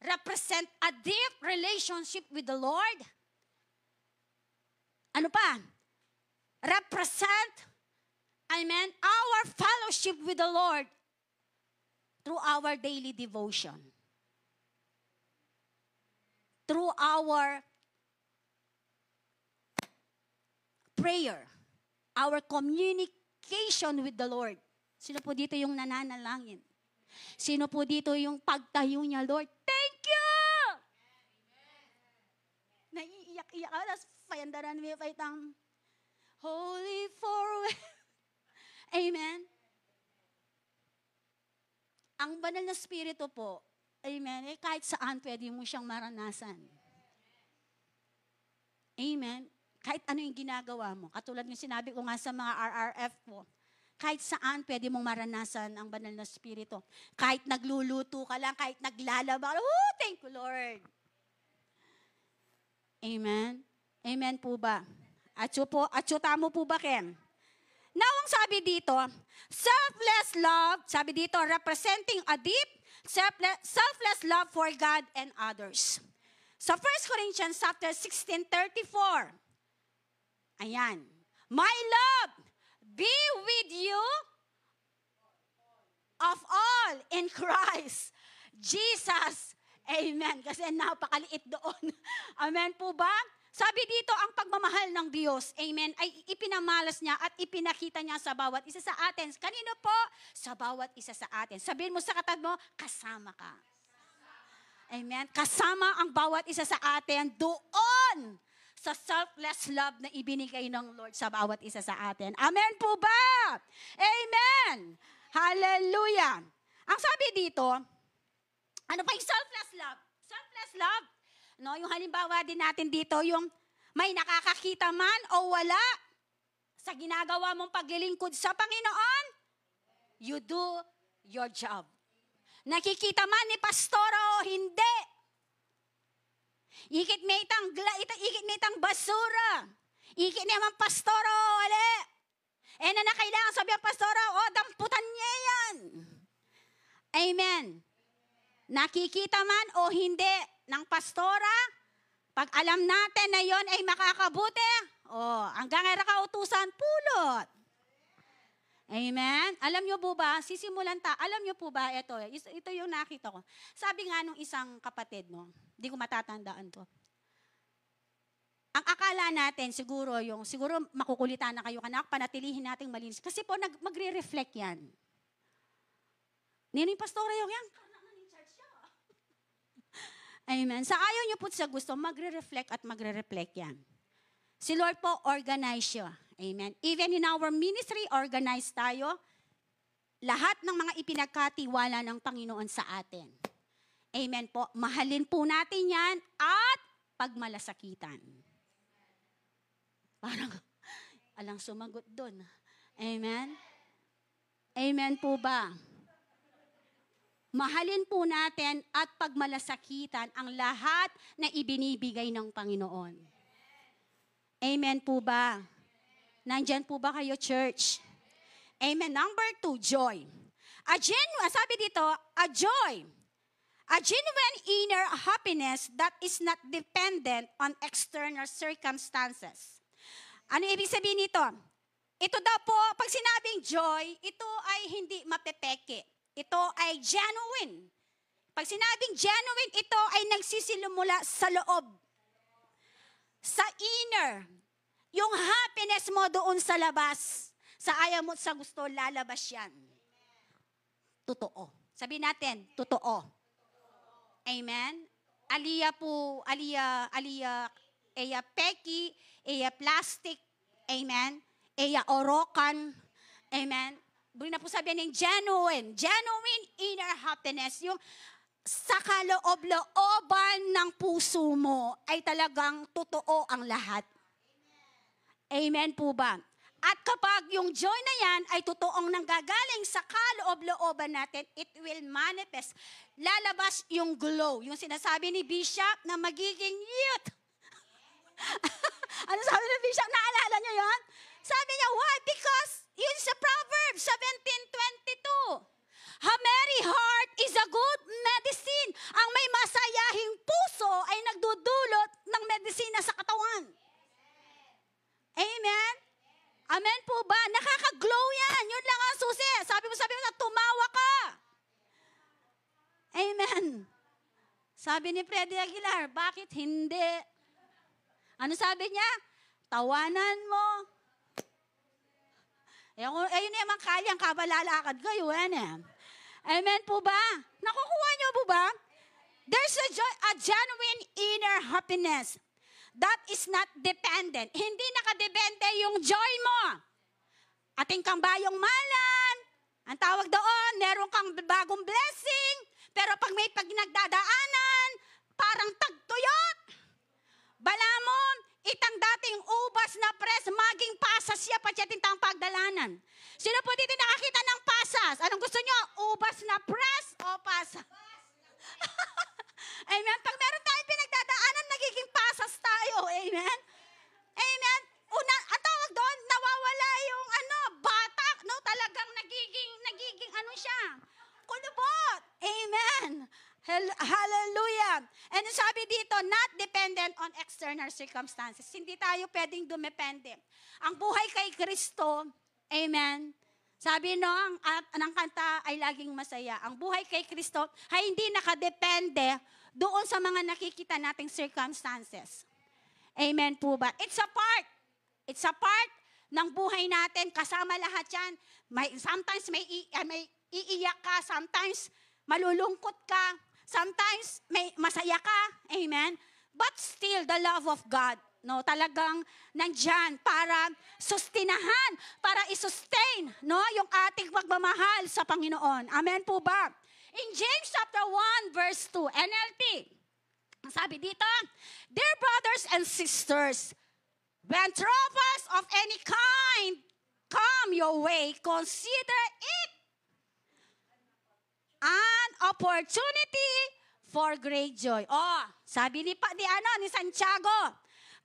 represent a deep relationship with the Lord. Ano pa? Represent, amen, our fellowship with the Lord through our daily devotion. Through our prayer, our communication with the Lord. Sino po dito yung nananalangin? Sino po dito yung pagtayo niya, Lord? Thank you! Naiiyak-iyak ka, tapos payandaran mo yung paitang, Holy forever. Amen? Ang banal na spirito po, amen, kahit saan pwede mo siyang maranasan. Amen? Kahit ano yung ginagawa mo. Katulad yung sinabi ko nga sa mga RRF po, kahit saan pwede mong maranasan ang banal na spirito. Kahit nagluluto ka lang, kahit naglalaba, thank you, Lord. Amen? Amen po ba? At tamo po ba, Ken? Now, ang sabi dito, selfless love, sabi dito, representing a deep, selfless love for God and others. Sa 1 Corinthians chapter 16:34. Ayan. My love, be with you of all in Christ Jesus. Amen. Kasi napakaliit doon. Amen po ba? Sabi dito, ang pagmamahal ng Diyos, amen, ay ipinamalas niya at ipinakita niya sa bawat isa sa atin. Kanino po? Sa bawat isa sa atin. Sabihin mo sa katabi mo, kasama ka. Amen. Kasama ang bawat isa sa atin doon sa selfless love na ibinigay ng Lord sa bawat isa sa atin. Amen po ba? Amen. Hallelujah. Ang sabi dito, ano pa yung selfless love? Selfless love, no, yung halimbawa din natin dito, yung may nakakakita man o wala sa ginagawa mong paglilingkod sa Panginoon, you do your job. Nakikita man ni pastora o hindi, ikit may itang basura, ikit naman pastora o wala, na kailangan sabi ang pastora, damputan niya yan. Amen. Nakikita man o hindi ng pastora, pag alam natin na yon ay makakabuti, hanggang nga kautusan, pulot. Amen? Alam nyo po ba, alam nyo po ba, ito yung nakita ko. Sabi nga nung isang kapatid, no, hindi ko matatandaan to. Ang akala natin, siguro makukulitan na kayo, anak, panatilihin nating malinis. Kasi po, magre-reflect yan. Nino yung pastora yung yan? Amen. Sa ayaw niyo po sa gusto, magre-reflect at magre-reflect yan. Si Lord po, organize siya. Amen. Even in our ministry, organize tayo. Lahat ng mga ipinagkatiwala ng Panginoon sa atin. Amen po. Mahalin po natin yan at pagmalasakitan. Parang, alang sumagot doon. Amen. Amen po ba? Mahalin po natin at pagmalasakitan ang lahat na ibinibigay ng Panginoon. Amen po ba? Nandyan po ba kayo, church? Amen. Number 2, joy. Sabi dito, a joy. A genuine inner happiness that is not dependent on external circumstances. Ano ibig sabihin nito? Ito daw po, pag sinabing joy, ito ay hindi mapepeke. Ito ay genuine. Pag sinabing genuine, ito ay nagsisimula sa loob. Sa inner. Yung happiness mo doon sa labas. Sa ayaw mo sa gusto, lalabas yan. Totoo. Sabihin natin, totoo. Amen? Eya peki, eya plastic. Amen? Eya orokan. Amen? Buli na po sabihin ng genuine inner happiness, yung sa kaloob-looban ng puso mo ay talagang totoo ang lahat. Amen po ba? At kapag yung joy na yan ay totoong nanggagaling sa kaloob-looban natin, it will manifest. Lalabas yung glow. Yung sinasabi ni Bishop na magiging youth. Ano sabi ni Bishop? Naalala niyo yan? Sabi niya, why? Because yun sa Proverbs 17:22. A merry heart is a good medicine. Ang may masayahing puso ay nagdudulot ng medisina sa katawan. Amen? Amen po ba? Nakaka-glow yan. Yun lang ang susi. Sabi mo na tumawa ka. Amen. Sabi ni Freddy Aguilar, bakit hindi? Ano sabi niya? Tawanan mo. Ayun naman kayang kabalalakad kayo. Amen po ba? Nakukuha niyo po ba? There's a genuine inner happiness that is not dependent. Hindi nakadepende yung joy mo. Ating kang bayong malan, ang tawag doon, meron kang bagong blessing, pero pag may nagdadaanan, parang tagtuyot. Balamon, itang dating ubas na pres, maging pasas siya pa siya tintang pagdalanan. Sino po dito nakakita ng pasas? Anong gusto nyo? Ubas na pres o pasas? Amen. Pag meron tayong pinagdadaanan, nagiging pasas tayo. Amen. Amen. Ang tawag doon, nawawala yung batak, no? Talagang nagiging siya. Kulubot. Amen. Hallelujah. And sabi dito, not dependent on external circumstances. Hindi tayo pwedeng dumepende. Ang buhay kay Kristo, amen. Sabi ng kanta ay laging masaya. Ang buhay kay Kristo ay hindi nakadepende doon sa mga nakikita nating circumstances. Amen po ba? It's a part ng buhay natin. Kasama lahat yan. Sometimes may iiyak ka. Sometimes malulungkot ka. Sometimes may masaya ka. Amen. But still, the love of God, no, talagang nandyan para sustinahan, para isustain, no, yung ating pagmamahal sa Panginoon. Amen po ba? In James chapter 1 verse 2, NLT, sabi dito, dear brothers and sisters, when troubles of any kind come your way, consider it an opportunity for great joy. Oh, sabi ni Santiago,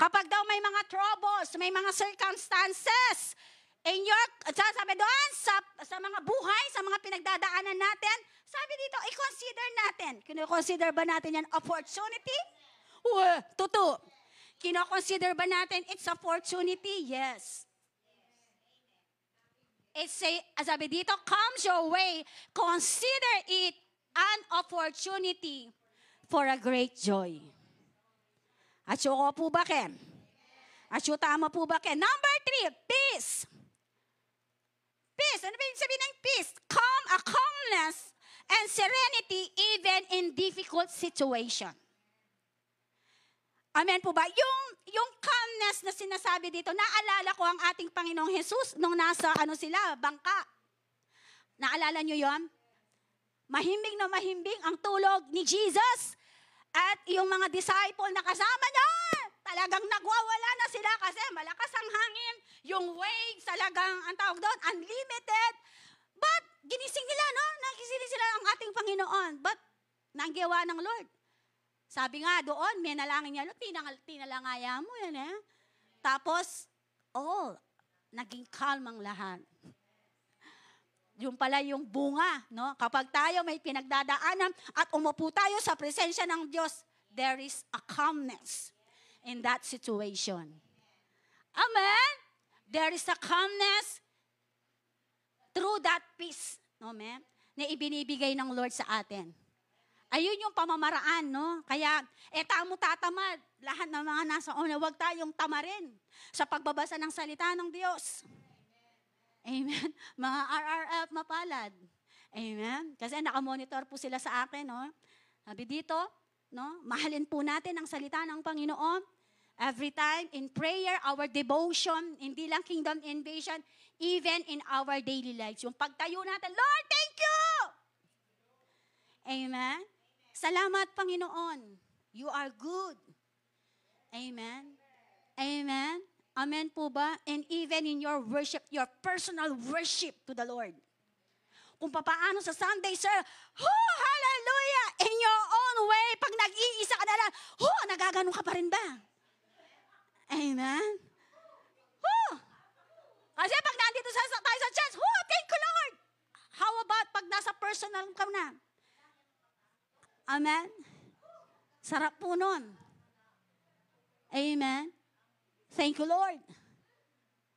kapag daw may mga troubles, may mga circumstances, sabi doon, sa mga buhay, sa mga pinagdadaanan natin, sabi dito, i-consider natin. Kino-consider ba natin yan opportunity? Totoo. Kino-consider ba natin it's opportunity? Yes. Sabi dito, comes your way, consider it an opportunity for a great joy. At ko po ba, Ken? At tama po ba, Ken? Number 3, peace. Peace. Ano ba yung sabihin ng peace? A calmness and serenity even in difficult situation. Amen po ba? Yung calmness na sinasabi dito, naalala ko ang ating Panginoong Jesus nung nasa bangka. Naalala nyo yon? Mahimbing na mahimbing ang tulog ni Jesus. At yung mga disciple na kasama niya, talagang nagwawala na sila kasi malakas ang hangin. Yung waves talagang, ang tawag doon, unlimited. But ginising nila, no? Nagising sila ang ating Panginoon. But nanggawa ng Lord. Sabi nga doon, may nalangin niya, tinalangaya mo yan eh. Tapos, naging calm ang lahat. Yung pala yung bunga, no? Kapag tayo may pinagdadaanan at umupo tayo sa presensya ng Diyos, there is a calmness in that situation. Amen? There is a calmness through that peace, no, ma'am? Na ibinibigay ng Lord sa atin. Ayun yung pamamaraan, no? Kaya, tamo tatamad. Lahat ng mga nasa una, huwag tayong tamarin sa pagbabasa ng salita ng Diyos. Amen? Mga RRF mapalad. Amen? Kasi nakamonitor po sila sa akin, no? Sabi dito, no? Mahalin po natin ang salita ng Panginoon. Every time in prayer, our devotion, hindi lang kingdom invasion, even in our daily lives. Yung pagtayo natin, Lord, thank you! Amen? Salamat, Panginoon. You are good. Amen? Amen? Amen po ba? And even in your worship, your personal worship to the Lord. Kung papaano sa Sunday, sir, hallelujah! In your own way, pag nag-iisa ka na lang, nagaganon ka pa rin ba? Amen? Kasi pag nandito tayo sa church, thank you, Lord! How about pag nasa personal ka na? Amen? Sarap po nun. Amen? Thank you, Lord.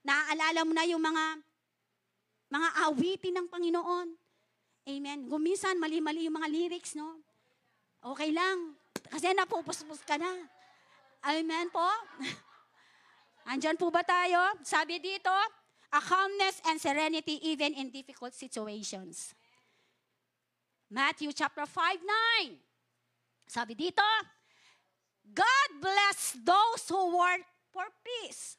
Naaalala mo na yung mga awitin ng Panginoon. Amen? Guminsan, mali-mali yung mga lyrics, no? Okay lang. Kasi napupuspos ka na. Amen po? Andyan po ba tayo? Sabi dito, a calmness and serenity even in difficult situations. Matthew chapter 5:9. Sabi dito, God bless those who work for peace,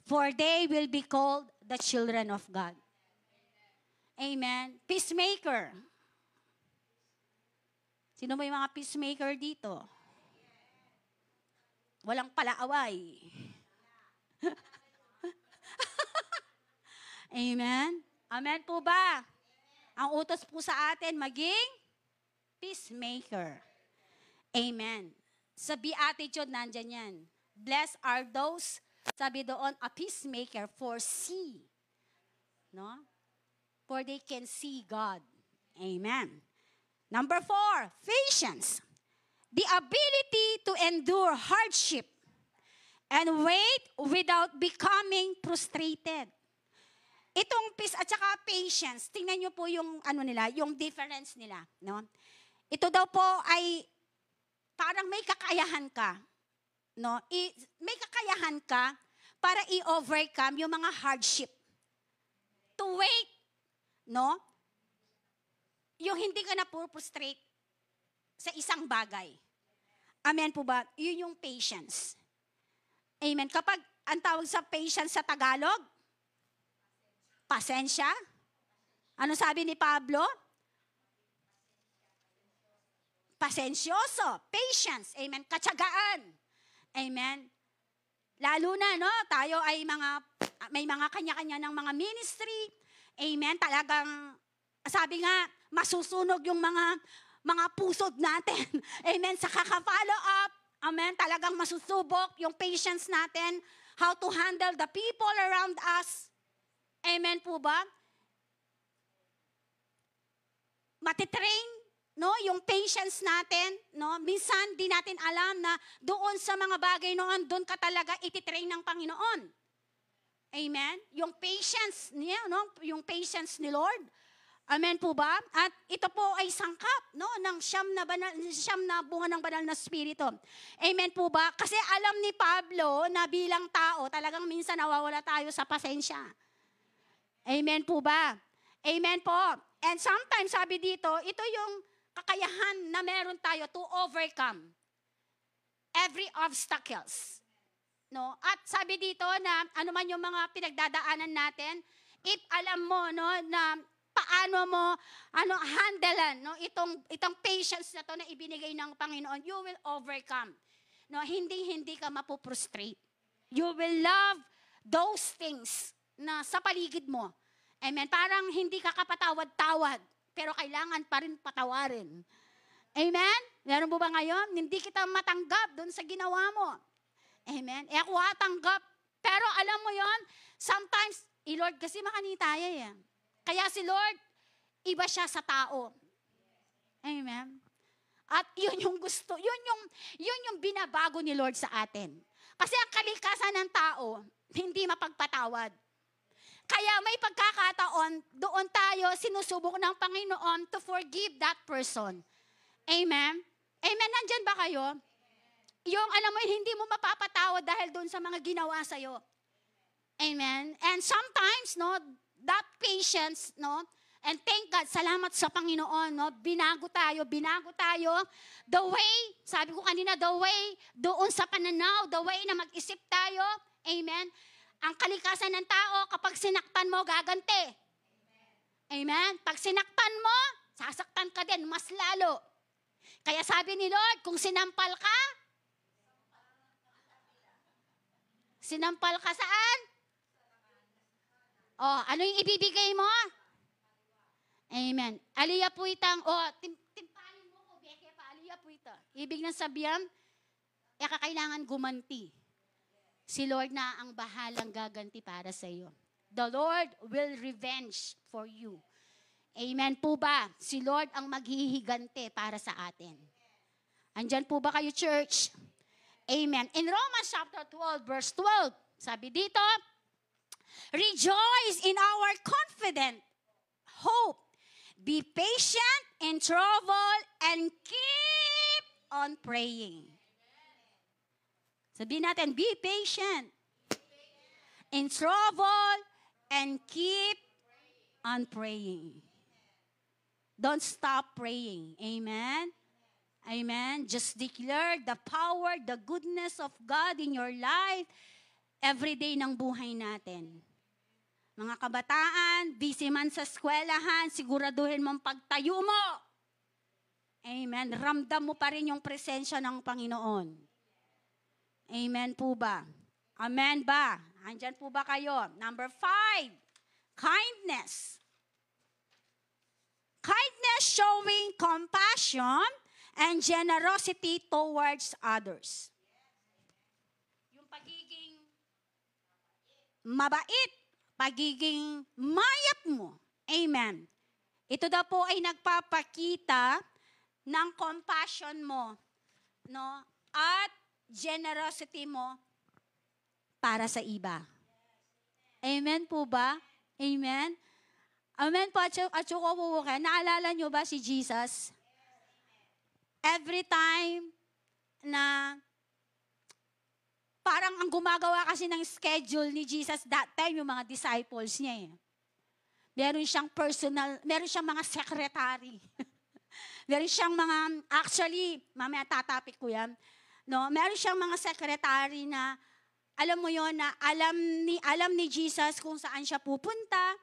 for they will be called the children of God. Amen. Peacemaker. Sino ba yung mga peacemaker dito? Walang palaaway. Amen. Amen po ba? Ang utos po sa atin, maging peacemaker. Amen. Sa beatitude, nandyan yan. Blessed are those, sabi doon, a peacemaker, for see. No? For they can see God. Amen. Number 4, patience. The ability to endure hardship and wait without becoming frustrated. Itong peace at saka patience, tingnan niyo po yung yung difference nila, no? Ito daw po ay parang may kakayahan ka, no? May kakayahan ka para i-overcome yung mga hardship. To wait, no? Yung hindi ka na frustrate sa isang bagay. Amen po ba? Yun yung patience. Amen. Kapag ang tawag sa patience sa Tagalog, pasensya. Ano sabi ni Pablo? Pasensyoso. Patience. Amen. Katsagaan. Amen. Lalo na, no? Tayo ay may mga kanya-kanya ng mga ministry. Amen. Talagang, sabi nga, masusunog yung mga pusod natin. Amen. Sa kaka-follow up. Amen. Talagang masusubok yung patience natin. How to handle the people around us. Amen po ba? Matitrain, no, yung patience natin, no? Minsan di natin alam na doon sa mga bagay noon, doon ka talaga ititrain ng Panginoon. Amen. Yung patience niya, no? Yung patience ni Lord. Amen po ba? At ito po ay sangkap, no, ng siyam na bunga ng banal na spirito. Amen po ba? Kasi alam ni Pablo na bilang tao, talagang minsan nawawala tayo sa pasensya. Amen po ba? Amen po. And sometimes, sabi dito, ito yung kakayahan na meron tayo to overcome every obstacles. No? At sabi dito na ano man yung mga pinagdadaanan natin, if alam mo, no, na paano mo handlean, no, itong patience na to na ibinigay ng Panginoon, you will overcome. No, hindi ka mapuprostrate. You will love those things na sa paligid mo. Amen. Parang hindi ka kapatawad-tawad, pero kailangan pa rin patawarin. Amen? Meron po ba ngayon? Hindi kita matanggap doon sa ginawa mo. Amen? Ako tanggap. Pero alam mo yon, sometimes, Lord, kasi makanitaya yan. Kaya si Lord, iba siya sa tao. Amen? At yun yung gusto, yun yung binabago ni Lord sa atin. Kasi ang kalikasan ng tao, hindi mapagpatawad. Kaya may pagkakataon, doon tayo sinusubok ng Panginoon to forgive that person. Amen? Amen, nandyan ba kayo? Yung alam mo, hindi mo mapapatawad dahil doon sa mga ginawa sa'yo. Amen? And sometimes, no, that patience, no, and thank God, salamat sa Panginoon, no, binago tayo, the way, sabi ko kanina, the way, doon sa pananaw, the way na mag-isip tayo, amen, ang kalikasan ng tao, kapag sinaktan mo, gaganti. Amen? Pag sinaktan mo, sasaktan ka din, mas lalo. Kaya sabi ni Lord, kung sinampal ka saan? Ano yung ibibigay mo? Amen. Aliya po itang, timpalin mo ko, beke pa, aliya po ito. Ibig na sabihan, kakailangan gumanti. Si Lord na ang bahalang gaganti para sa iyo. The Lord will revenge for you. Amen po ba? Si Lord ang maghihigante para sa atin. Andyan po ba kayo, church? Amen. In Romans chapter 12, verse 12, sabi dito, rejoice in our confident hope. Be patient in trouble and keep on praying. Sabihin natin, be patient in trouble and keep on praying. Don't stop praying. Amen? Amen? Just declare the power, the goodness of God in your life every day ng buhay natin. Mga kabataan, busy man sa eskwelahan, siguraduhin mong pagtayo mo. Amen? Ramdam mo pa rin yung presensya ng Panginoon. Amen po ba? Amen ba? Andyan po ba kayo? Number 5, kindness. Kindness showing compassion and generosity towards others. Yung pagiging mabait, pagiging mayap mo. Amen. Ito daw po ay nagpapakita ng compassion mo, no? At generosity mo para sa iba. Amen po ba? Amen? Amen po. At ko po kayo. Naalala nyo ba si Jesus? Every time na parang ang gumagawa kasi ng schedule ni Jesus that time, yung mga disciples niya eh. Meron siyang mga secretary. Meron siyang actually, mamaya tatapik ko yan. No, meron siyang mga secretary na, alam mo yon na alam ni Jesus kung saan siya pupunta,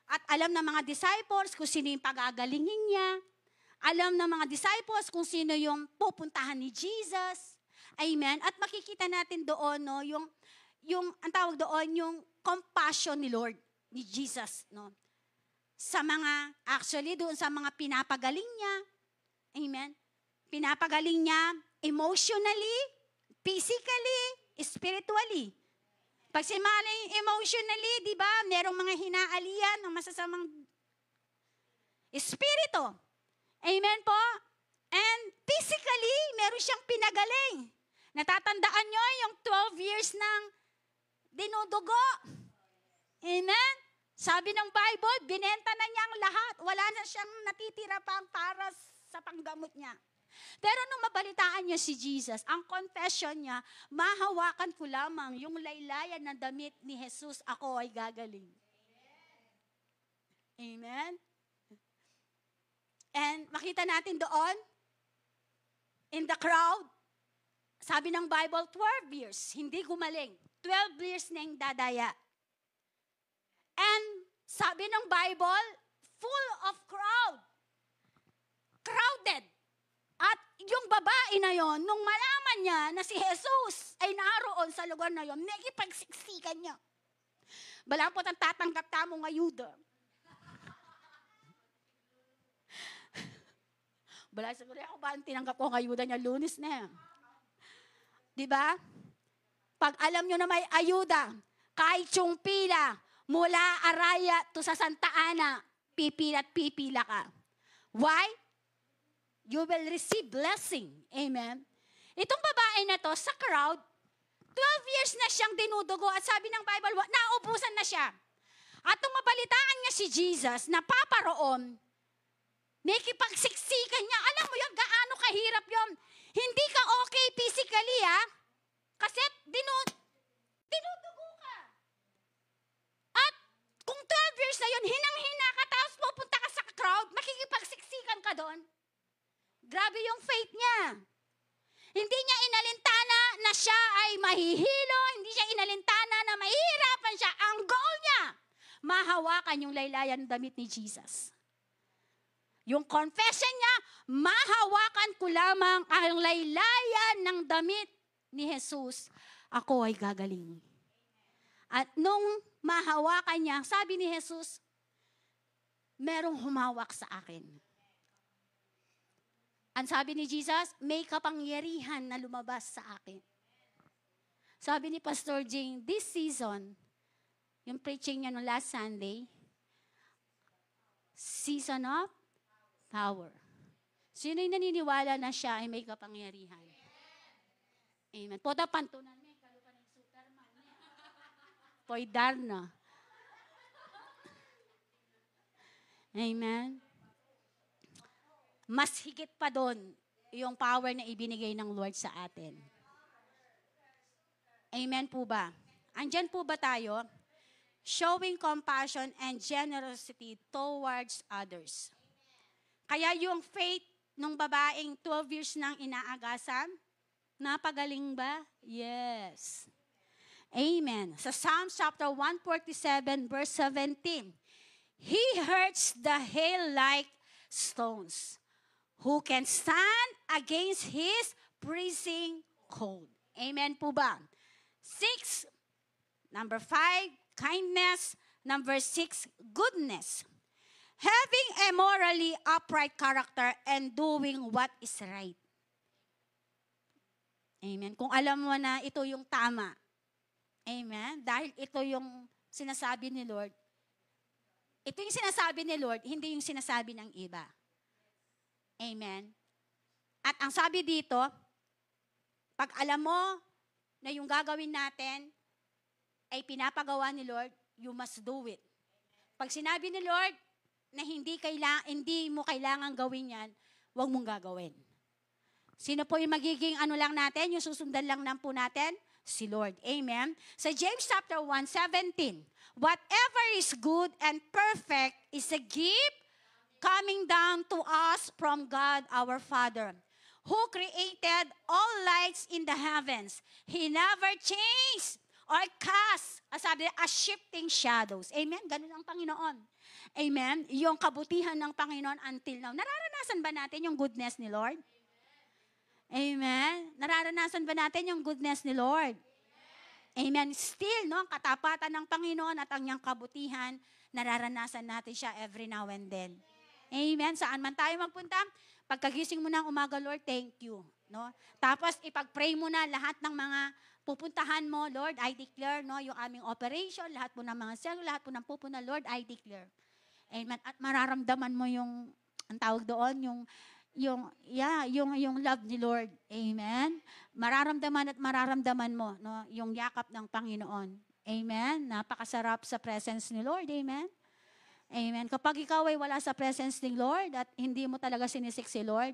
at alam ng mga disciples kung sino yung pagagalingin niya. Alam ng mga disciples kung sino yung pupuntahan ni Jesus. Amen. At makikita natin doon, no, yung ang tawag doon, yung compassion ni Lord, ni Jesus, no. Actually, doon sa mga pinapagaling niya. Amen. Pinapagaling niya emotionally, physically, spiritually. Pag simaling emotionally, di ba, merong mga hinaalian ng masasamang espiritu. Amen po? And physically, meron siyang pinagaling. Natatandaan nyo yung 12 years ng dinudugo. Amen? Sabi ng Bible, binenta na niya ang lahat. Wala na siyang natitira pang para sa panggamot niya. Pero nung mabalitaan niya si Jesus, ang confession niya, mahawakan ko lamang yung laylayan na damit ni Jesus, ako ay gagaling. Amen? And makita natin doon, in the crowd, sabi ng Bible, 12 years, hindi gumaling. 12 years na yung dadaya. And sabi ng Bible, full of crowd. Crowded. At yung babae na yon, nung malaman niya na si Jesus ay naroon sa lugar na yon, nakipagsiksikan niya. Balapot ang tatanggap tamong ayuda. Bala siguro ako ba ang tinanggap ko ang ayuda niya, Lunes na. Diba? Pag alam nyo na may ayuda, kahit yung pila, mula Araya to sa Santa Ana, pipila at pipila ka. Why? You will receive blessing. Amen? Itong babae na to, sa crowd, 12 years na siyang dinudugo at sabi ng Bible, naubusan na siya. At nung mabalitaan niya si Jesus na paparoon, nakipagsiksikan niya. Alam mo yun, gaano kahirap yun. Hindi ka okay physically, ha? Kasi dinudugo ka. At kung 12 years na yun, hinang-hina ka, tapos pupunta ka sa crowd, makikipagsiksikan ka doon. Grabe yung faith niya. Hindi niya inalintana na siya ay mahihilo, hindi siya inalintana na mahihirapan siya. Ang goal niya, mahawakan yung laylayan ng damit ni Jesus. Yung confession niya, mahawakan ko lamang ang laylayan ng damit ni Jesus, ako ay gagaling. At nung mahawakan niya, sabi ni Jesus, merong humawak sa akin. Ang sabi ni Jesus, may kapangyarihan na lumabas sa akin. Sabi ni Pastor Jing, this season, yung preaching niya no last Sunday, season of power. Sino yung naniniwala na siya ay may kapangyarihan? Amen. Poda pantunan mo, kalupa ng Superman. Poy Darna. Amen. Mas higit pa doon yung power na ibinigay ng Lord sa atin. Amen po ba? Andyan po ba tayo? Showing compassion and generosity towards others. Kaya yung faith ng babaeng 12 years nang inaagasan, napagaling ba? Yes. Amen. Sa Psalms chapter 147 verse 17, He hurts the hail like stones. Who can stand against His freezing cold? Amen po ba? 6, number 5, kindness. Number 6, goodness. Having a morally upright character and doing what is right. Amen. Kung alam mo na ito yung tama. Amen. Dahil ito yung sinasabi ni Lord. Ito yung sinasabi ni Lord, hindi yung sinasabi ng iba. Amen. At ang sabi dito, pag alam mo na yung gagawin natin ay pinapagawa ni Lord, you must do it. Pag sinabi ni Lord na hindi mo kailangan gawin yan, huwag mong gagawin. Sino po yung magiging lang natin, yung susundan lang po natin? Si Lord. Amen? Sa James chapter 1:17, whatever is good and perfect is a gift coming down to us from God our Father, who created all lights in the heavens. He never changed or cast, sabi, as shifting shadows. Amen? Ganun ang Panginoon. Amen? Yung kabutihan ng Panginoon until now. Nararanasan ba natin yung goodness ni Lord? Amen? Nararanasan ba natin yung goodness ni Lord? Amen? Still, no, ang katapatan ng Panginoon at ang niyang kabutihan, nararanasan natin siya every now and then. Amen? Saan man tayo magpunta, pagkagising mo ng umaga, Lord, thank you. No? Tapos, ipag-pray mo na lahat ng mga pupuntahan mo, Lord, I declare, no, yung aming operation, lahat po ng mga cell, lahat po ng pupunta, Lord, I declare. Amen? At mararamdaman mo yung, ang tawag doon, yung love ni Lord. Amen? Mararamdaman mo, no, yung yakap ng Panginoon. Amen? Napakasarap sa presence ni Lord. Amen? Amen. Kapag ikaw ay wala sa presence ni Lord at hindi mo talaga sinisik si Lord,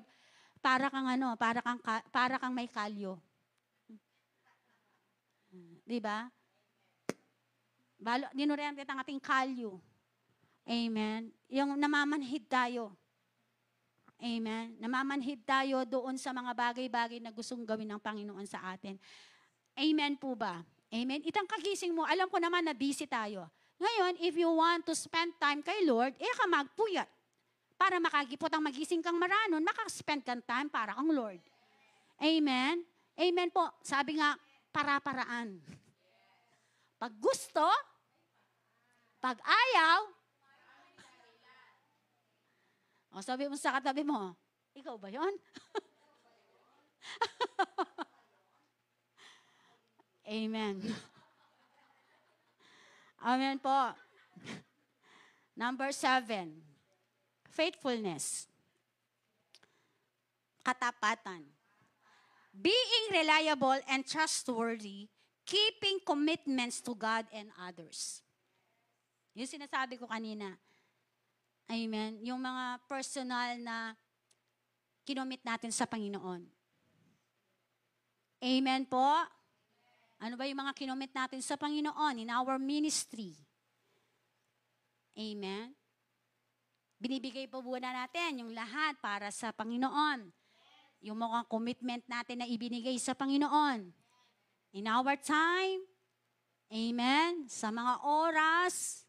para kang may kalyo. 'Di ba? Dinurihan ang ating kalyo. Amen. Yung namamanhid tayo. Amen. Namamanhid tayo doon sa mga bagay-bagay na gustong gawin ng Panginoon sa atin. Amen po ba? Amen. Itang kagising mo, alam ko naman na busy tayo. Ngayon, if you want to spend time kay Lord, ka magpuyat. Para makagipot ang magising kang maranon, makaspend kang time para kang Lord. Amen? Amen po. Sabi nga, para-paraan. Pag gusto, pag ayaw, sabi mo sa katabi mo, ikaw ba yon? Amen. Amen po. Number 7, faithfulness. Katapatan. Being reliable and trustworthy, keeping commitments to God and others. Yung sinasabi ko kanina. Amen. Yung mga personal na kinomit natin sa Panginoon. Amen po. Ano ba yung mga kinomit natin sa Panginoon in our ministry? Amen. Binibigay po muna natin yung lahat para sa Panginoon. Yung mga commitment natin na ibinigay sa Panginoon. In our time, amen, sa mga oras,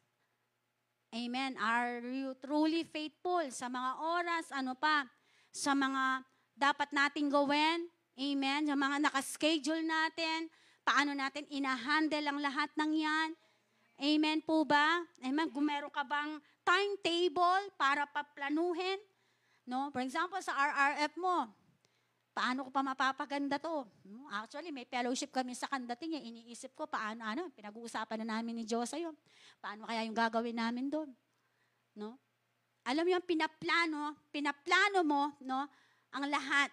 amen, are you truly faithful sa mga oras, sa mga dapat nating gawin, amen, sa mga nakaschedule natin, paano natin ina-handle ang lahat ng yan, amen po ba? Amen, kung meron ka bang timetable para paplanuhin, no? For example, sa RRF mo, paano ko pa mapapaganda to? Actually, may fellowship kami sa kandating. Iniisip ko, pinag-uusapan na namin ni Diyosa yun. Paano kaya yung gagawin namin doon? No? Alam mo yung pinaplano mo, no, ang lahat.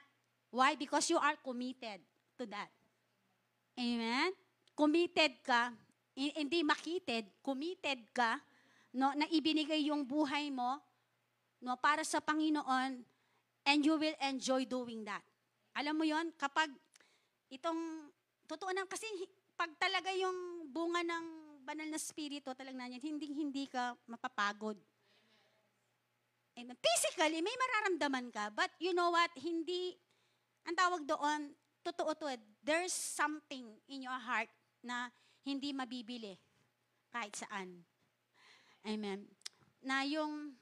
Why? Because you are committed to that. Amen? Committed ka, hindi makitid, committed ka, no, na ibinigay yung buhay mo, no, para sa Panginoon, and you will enjoy doing that. Alam mo yon, kapag totoo na, kasi pag talaga yung bunga ng banal na spirito talagang nanyan, hindi ka mapapagod. Amen. Physically, may mararamdaman ka, but you know what, ang tawag doon, totoo to, there's something in your heart na hindi mabibili kahit saan. Amen. Na yung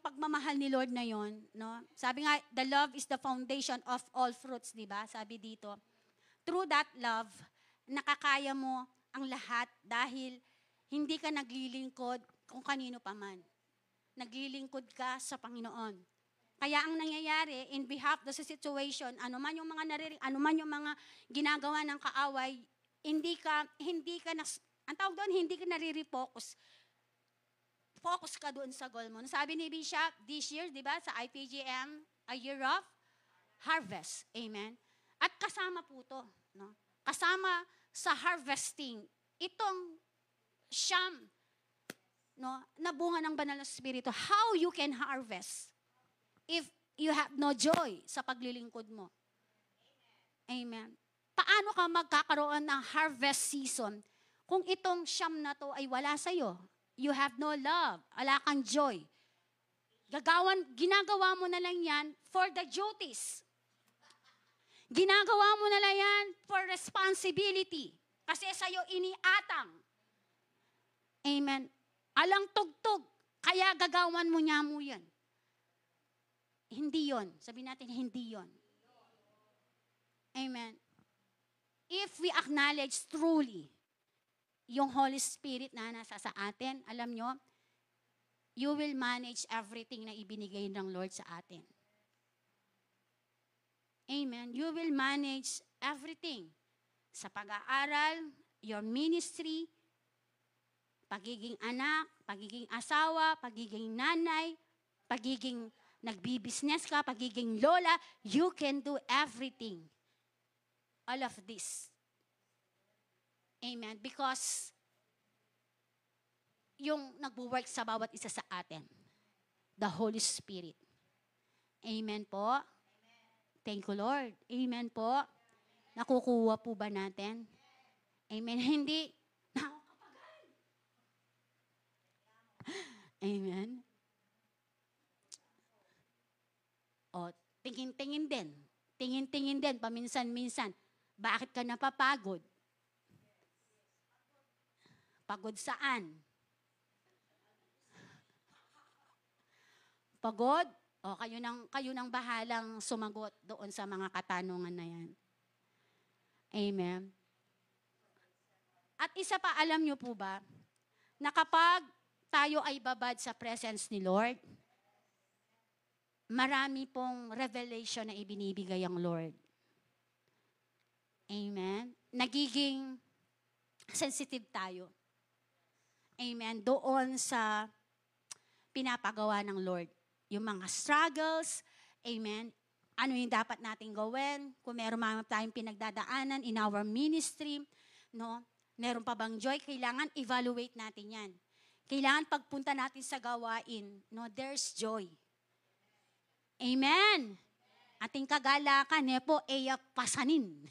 pagmamahal ni Lord na yon, no? Sabi nga, the love is the foundation of all fruits, di ba? Sabi dito. Through that love, nakakaya mo ang lahat dahil hindi ka naglilingkod kung kanino pa man. Naglilingkod ka sa Panginoon. Kaya ang nangyayari, in behalf of the situation, ano man yung mga ginagawa ng kaaway, ang tawag doon, hindi ka nare-refocus focus ka doon sa goal mo. Sabi ni Bishop, this year, di ba, sa IPGM, a year of harvest. Amen? At kasama po to, no? Kasama sa harvesting, itong siyam, no, na bunga ng banal na Espiritu. How you can harvest if you have no joy sa paglilingkod mo. Amen. Paano ka magkakaroon ng harvest season kung itong siyam na to ay wala sa'yo? You have no love, wala kang joy. Ginagawa mo na lang yan for the duties. Ginagawa mo na lang yan for responsibility. Kasi sa'yo iniatang. Amen. Alang tugtog, kaya gagawan mo niya mo yan. Hindi yon. Sabihin natin, hindi yon. Amen. If we acknowledge truly yung Holy Spirit na nasa sa atin, alam nyo, you will manage everything na ibinigay ng Lord sa atin. Amen. You will manage everything. Sa pag-aaral, your ministry, pagiging anak, pagiging asawa, pagiging nanay, pagiging nagbi-business ka, pagiging lola, you can do everything. All of this. Amen. Because yung nagwo-work sa bawat isa sa atin, the Holy Spirit. Amen po. Thank you, Lord. Amen po. Nakukuha po ba natin? Amen. Hindi. Amen. O, tingin-tingin din. Tingin-tingin din, paminsan-minsan. Bakit ka napapagod? Pagod saan? Pagod? O, kayo nang bahalang sumagot doon sa mga katanungan na yan. Amen. At isa pa, alam nyo po ba, na kapag tayo ay babad sa presence ni Lord, marami pong revelation na ibinibigay ang Lord. Amen. Nagiging sensitive tayo. Amen. Doon sa pinapagawa ng Lord. Yung mga struggles, amen. Ano yung dapat nating gawin? Kung meron mga tayong pinagdadaanan in our ministry, no? Meron pa bang joy? Kailangan evaluate natin yan. Kailangan pagpunta natin sa gawain, no? There's joy. Amen. Ating kagalakan, po, pasanin.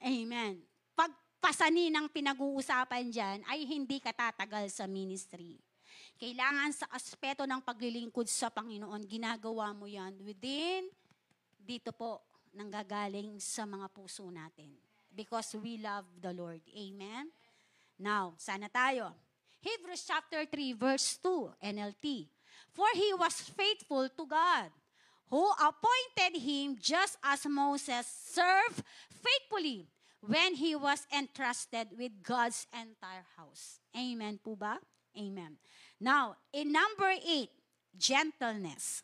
Amen. Pagpasanin ang pinag-uusapan dyan, ay hindi katatagal sa ministry. Kailangan sa aspeto ng paglilingkod sa Panginoon, ginagawa mo yan within, dito po, nanggagaling sa mga puso natin. Because we love the Lord. Amen? Now, sana tayo. Hebrews chapter 3, verse 2, NLT. For he was faithful to God, who appointed him just as Moses served faithfully when he was entrusted with God's entire house. Amen po ba? Amen. Now, in number 8, gentleness.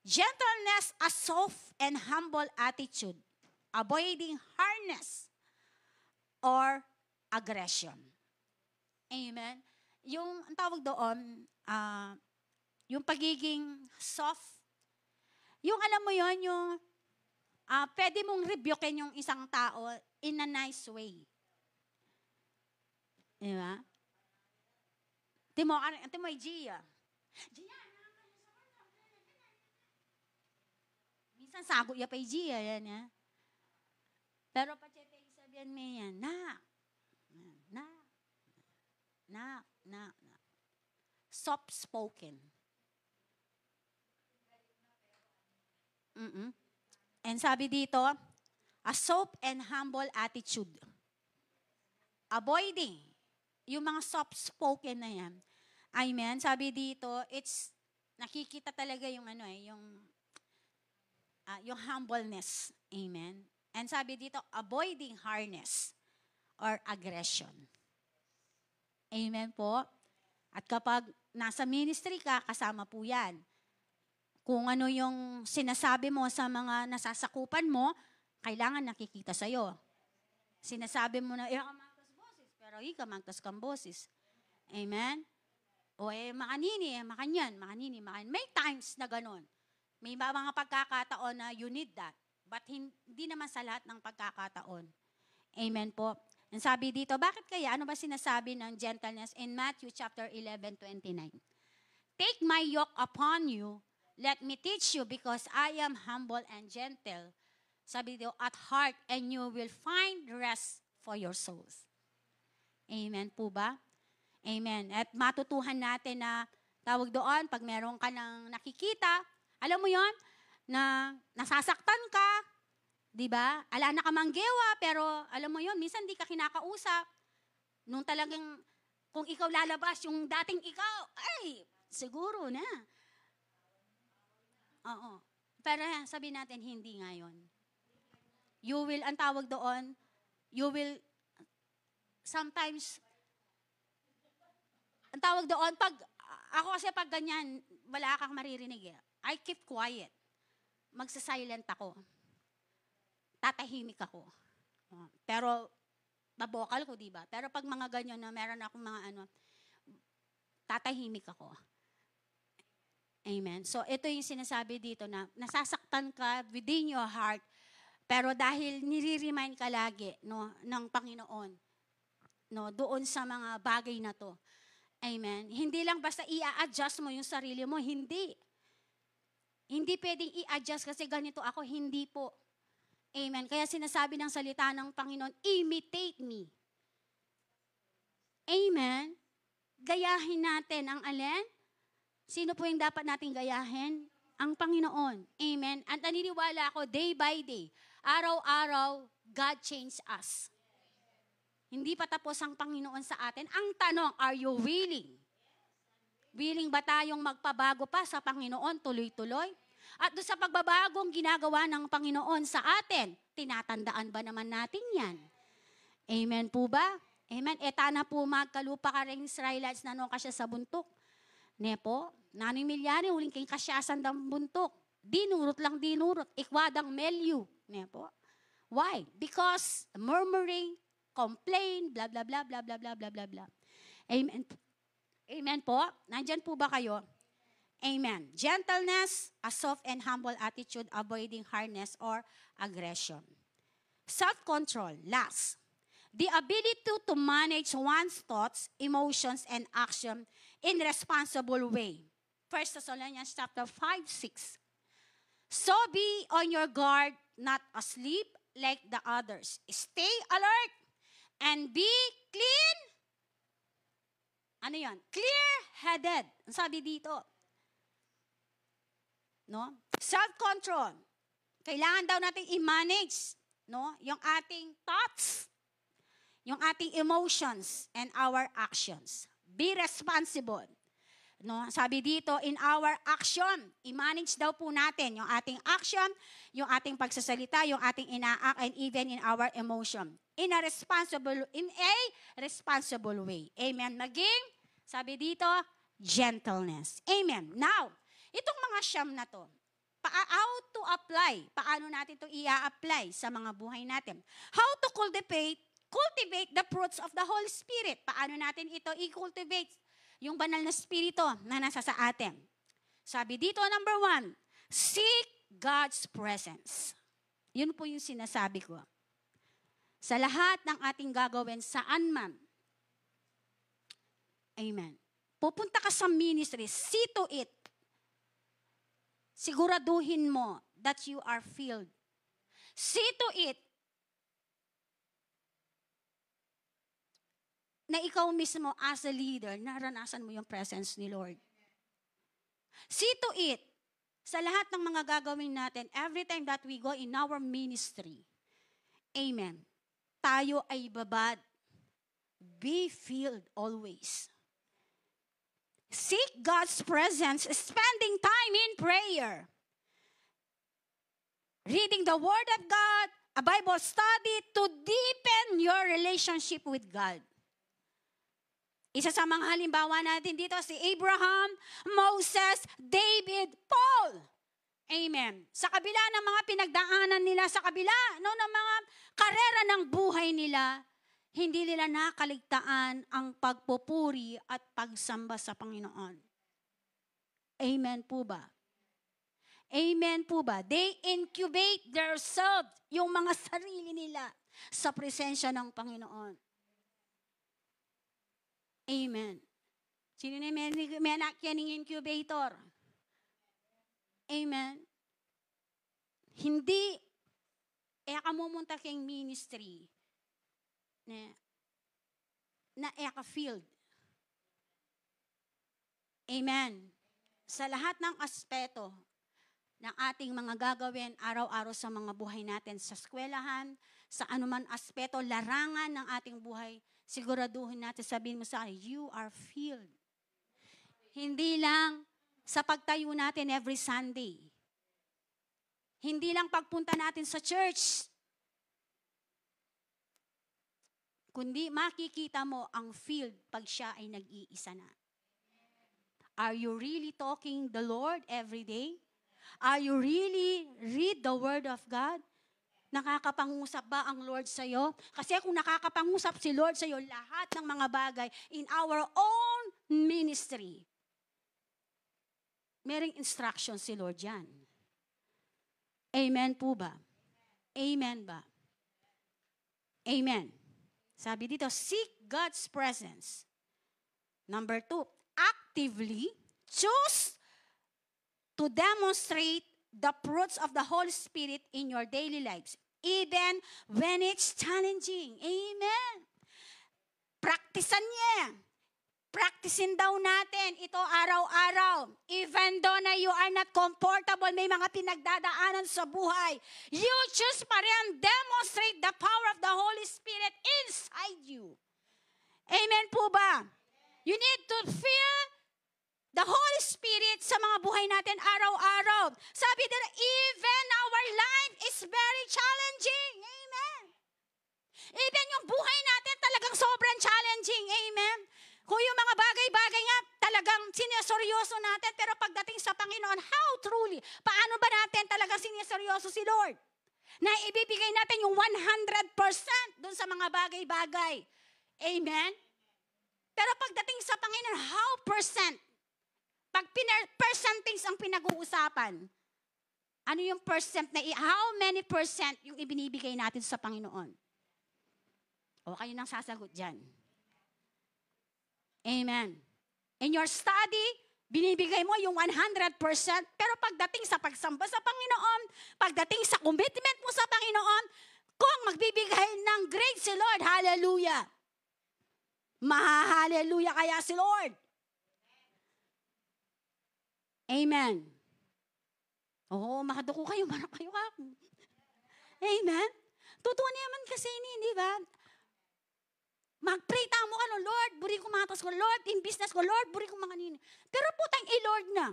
Gentleness, a soft and humble attitude, avoiding hardness or aggression. Amen. Yung ang tawag doon, yung pagiging soft, yung alam mo yon, yung pwede mong rebukein yung isang tao in a nice way. Di ba? Timo ay Gia. Minsan sagot ya pa Gia, yan ya. Pero pachete sabihan mo yan, na. Soft-spoken. And sabi dito, a soft and humble attitude. Avoiding yung mga soft-spoken na yan. Amen. Sabi dito, nakikita talaga yung yung humbleness. Amen. And sabi dito, avoiding hardness or aggression. Amen po. At kapag nasa ministry ka, kasama po yan. Kung ano yung sinasabi mo sa mga nasasakupan mo, kailangan nakikita sa'yo. Sinasabi mo na, ika magkas boses, pero ika magkas kang boses. Amen? O makanini, makanyan. May times na ganun. May mga pagkakataon na you need that. But hindi naman sa lahat ng pagkakataon. Amen po. And sabi dito, bakit kaya? Ano ba sinasabi ng gentleness in Matthew chapter 11:29? Take my yoke upon you, let me teach you, because I am humble and gentle. Sabi dito, at heart, and you will find rest for your souls. Amen po ba? Amen. At matutuhan natin na, tawag doon, pag meron ka ng nakikita, alam mo yon na nasasaktan ka, di ba? Ala na ka manggewa, pero alam mo yon minsan di ka kinakausap. Nung talagang, kung ikaw lalabas, yung dating ikaw, ay, siguro na. Oo. Pero sabi natin, hindi ngayon. You will, ang tawag doon, you will, sometimes, ang tawag doon, ako kasi pag ganyan, wala kang maririnig eh. I keep quiet. Magsasilent ako. Tatahimik ako. Pero, babokal ko, diba? Pero pag mga ganyan na meron akong mga tatahimik ako. Amen. So, ito yung sinasabi dito na nasasaktan ka within your heart, pero dahil nire-remind ka lagi ng Panginoon, doon sa mga bagay na to. Amen. Hindi lang basta i-adjust mo yung sarili mo. Hindi. Hindi pwedeng i-adjust kasi ganito ako. Hindi po. Amen. Kaya sinasabi ng salita ng Panginoon, imitate me. Amen. Gayahin natin ang alin? Sino po yung dapat nating gayahin? Ang Panginoon. Amen. At naniniwala ako, day by day, araw-araw, God change us. Hindi pa tapos ang Panginoon sa atin. Ang tanong, are you willing? Willing ba tayong magpabago pa sa Panginoon tuloy-tuloy? At doon sa pagbabagong ginagawa ng Panginoon sa atin, tinatandaan ba naman natin yan? Amen po ba? Amen. Etana po magkalupa ka rin Israelites na ka siya sa buntok. Nepo, nanay milyari, huling kayong kasyasan ng buntok. Dinurot lang dinurot. Ikwadang melyu. Nepo. Why? Because murmuring, complain, blah, blah, blah, blah, blah, blah, blah, blah, blah. Amen. Amen po. Nandyan po ba kayo? Amen. Gentleness, a soft and humble attitude, avoiding hardness or aggression. Self-control, last. The ability to manage one's thoughts, emotions, and action in responsible way. 1 Thessalonians chapter 5:6. So be on your guard, not asleep like the others. Stay alert and be clean. Ano yan? Clear-headed. Ang sabi dito. No? Self-control. Kailangan daw natin i-manage, yung ating thoughts, yung ating emotions, and our actions. Be responsible. Sabi dito, in our action, i-manage daw po natin yung ating action, yung ating pagsasalita, yung ating ina-act, and even in our emotion. In a responsible way. Amen. Maging, sabi dito, gentleness. Amen. Now, itong mga siyam na to, how to apply? Paano natin ito i-apply sa mga buhay natin? How to cultivate the fruits of the Holy Spirit. Paano natin ito i-cultivate? Yung banal na spirito na nasa sa atin. Sabi dito, number 1, seek God's presence. Yun po yung sinasabi ko. Sa lahat ng ating gagawin, saan man. Amen. Pupunta ka sa ministry, see to it. Siguraduhin mo that you are filled. See to it na ikaw mismo as a leader, naranasan mo yung presence ni Lord. See to it, sa lahat ng mga gagawin natin, every time that we go in our ministry, amen, tayo ay babad. Be filled always. Seek God's presence, spending time in prayer. Reading the Word of God, a Bible study to deepen your relationship with God. Isa sa mga halimbawa natin dito, si Abraham, Moses, David, Paul. Amen. Sa kabila ng mga pinagdaanan nila, sa kabila ng mga karera ng buhay nila, hindi nila nakaligtaan ang pagpupuri at pagsamba sa Panginoon. Amen po ba? Amen po ba? They incubate themselves, yung mga sarili nila, sa presensya ng Panginoon. Amen. Sino na may anak yan ng incubator? Amen. Hindi, kamumunta kayong ministry na field. Amen. Sa lahat ng aspeto ng ating mga gagawin araw-araw sa mga buhay natin, sa eskwelahan, sa anuman aspeto, larangan ng ating buhay, siguraduhin natin, sabihin mo sa akin, you are filled. Hindi lang sa pagtayo natin every Sunday. Hindi lang pagpunta natin sa church. Kundi makikita mo ang field pag siya ay nag-iisa na. Are you really talking the Lord every day? Are you really read the Word of God? Nakakapangusap ba ang Lord sa'yo? Kasi kung nakakapangusap si Lord sa'yo, lahat ng mga bagay in our own ministry, merong instruction si Lord yan. Amen po ba? Amen ba? Amen. Sabi dito, seek God's presence. Number 2, actively choose to demonstrate the fruits of the Holy Spirit in your daily lives, even when it's challenging. Amen. Praktisan niya. Practicein daw natin ito araw-araw. Even though na you are not comfortable, may mga pinagdadaanan sa buhay, you choose pa rin demonstrate the power of the Holy Spirit inside you. Amen po ba? You need to feel the Holy Spirit sa mga buhay natin araw-araw. Sabi nila, even our life is very challenging. Amen. Even yung buhay natin talagang sobrang challenging. Amen. Kung yung mga bagay-bagay nga talagang siniseryoso natin, pero pagdating sa Panginoon, how truly? Paano ba natin talagang siniseryoso si Lord? Na ibibigay natin yung 100% dun sa mga bagay-bagay. Amen? Pero pagdating sa Panginoon, how percent? Pag percentage ang pinag-uusapan, ano yung percent na, how many percent yung ibinibigay natin sa Panginoon? O kayo nang sasagot dyan. Amen. In your study, binibigay mo yung 100%, pero pagdating sa pagsamba sa Panginoon, pagdating sa commitment mo sa Panginoon, kung magbibigay ng grade si Lord, hallelujah. Maha-hallelujah kaya si Lord. Amen. Oo, makaduko kayo, marap kayo ako. Amen. Totoo naman kasi hindi ba? Mag-pray mo ka, Lord, buri ko mga tas ko, Lord, in business ko, Lord, buri ko mga nini. Pero putang i-Lord na.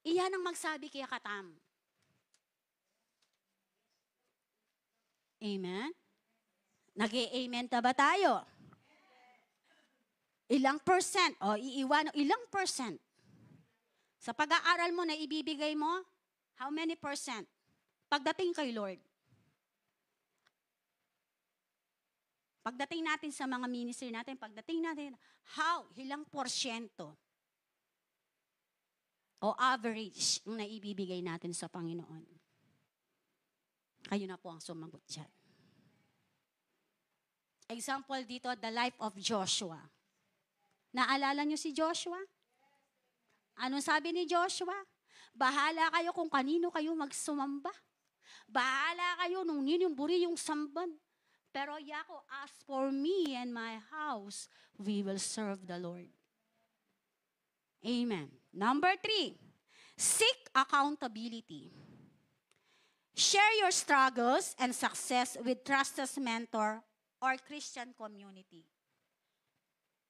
Iyan ang magsabi kaya katam. Amen? Nag-i-amen ta ba tayo? Ilang percent? O, iiwan, ilang percent? Sa pag-aaral mo na ibibigay mo, how many percent? Pagdating kay Lord. Pagdating natin sa mga ministry natin, pagdating natin, how? Ilang porsyento? O average ang naibibigay natin sa Panginoon? Kayo na po ang sumagot dyan. Example dito, the life of Joshua. Naalala niyo si Joshua? Anong sabi ni Joshua? Bahala kayo kung kanino kayo magsumamba. Bahala kayo nung ninumburi yung samban. Pero yako, as for me and my house, we will serve the Lord. Amen. Number 3, seek accountability. Share your struggles and success with trusted mentor or Christian community.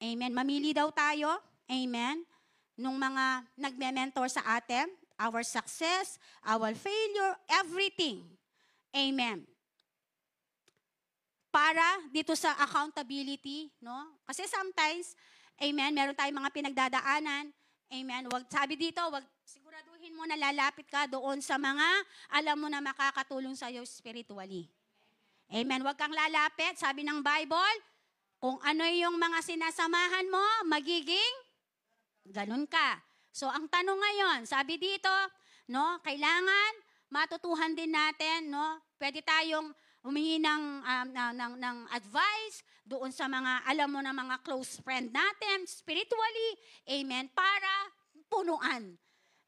Amen. Mamili daw tayo. Amen. Nung mga nagme-mentor sa atin, our success, our failure, everything. Amen. Para dito sa accountability, no? Kasi sometimes, amen, meron tayong mga pinagdadaanan, amen, sabi dito, siguraduhin mo na lalapit ka doon sa mga, alam mo na makakatulong sa'yo spiritually. Amen. Huwag kang lalapit. Sabi ng Bible, kung ano yung mga sinasamahan mo, magiging ganun ka. So, ang tanong ngayon, sabi dito, no, kailangan matutuhan din natin, no, pwede tayong humingi ng advice doon sa mga, alam mo na mga close friend natin, spiritually, amen, para punuan.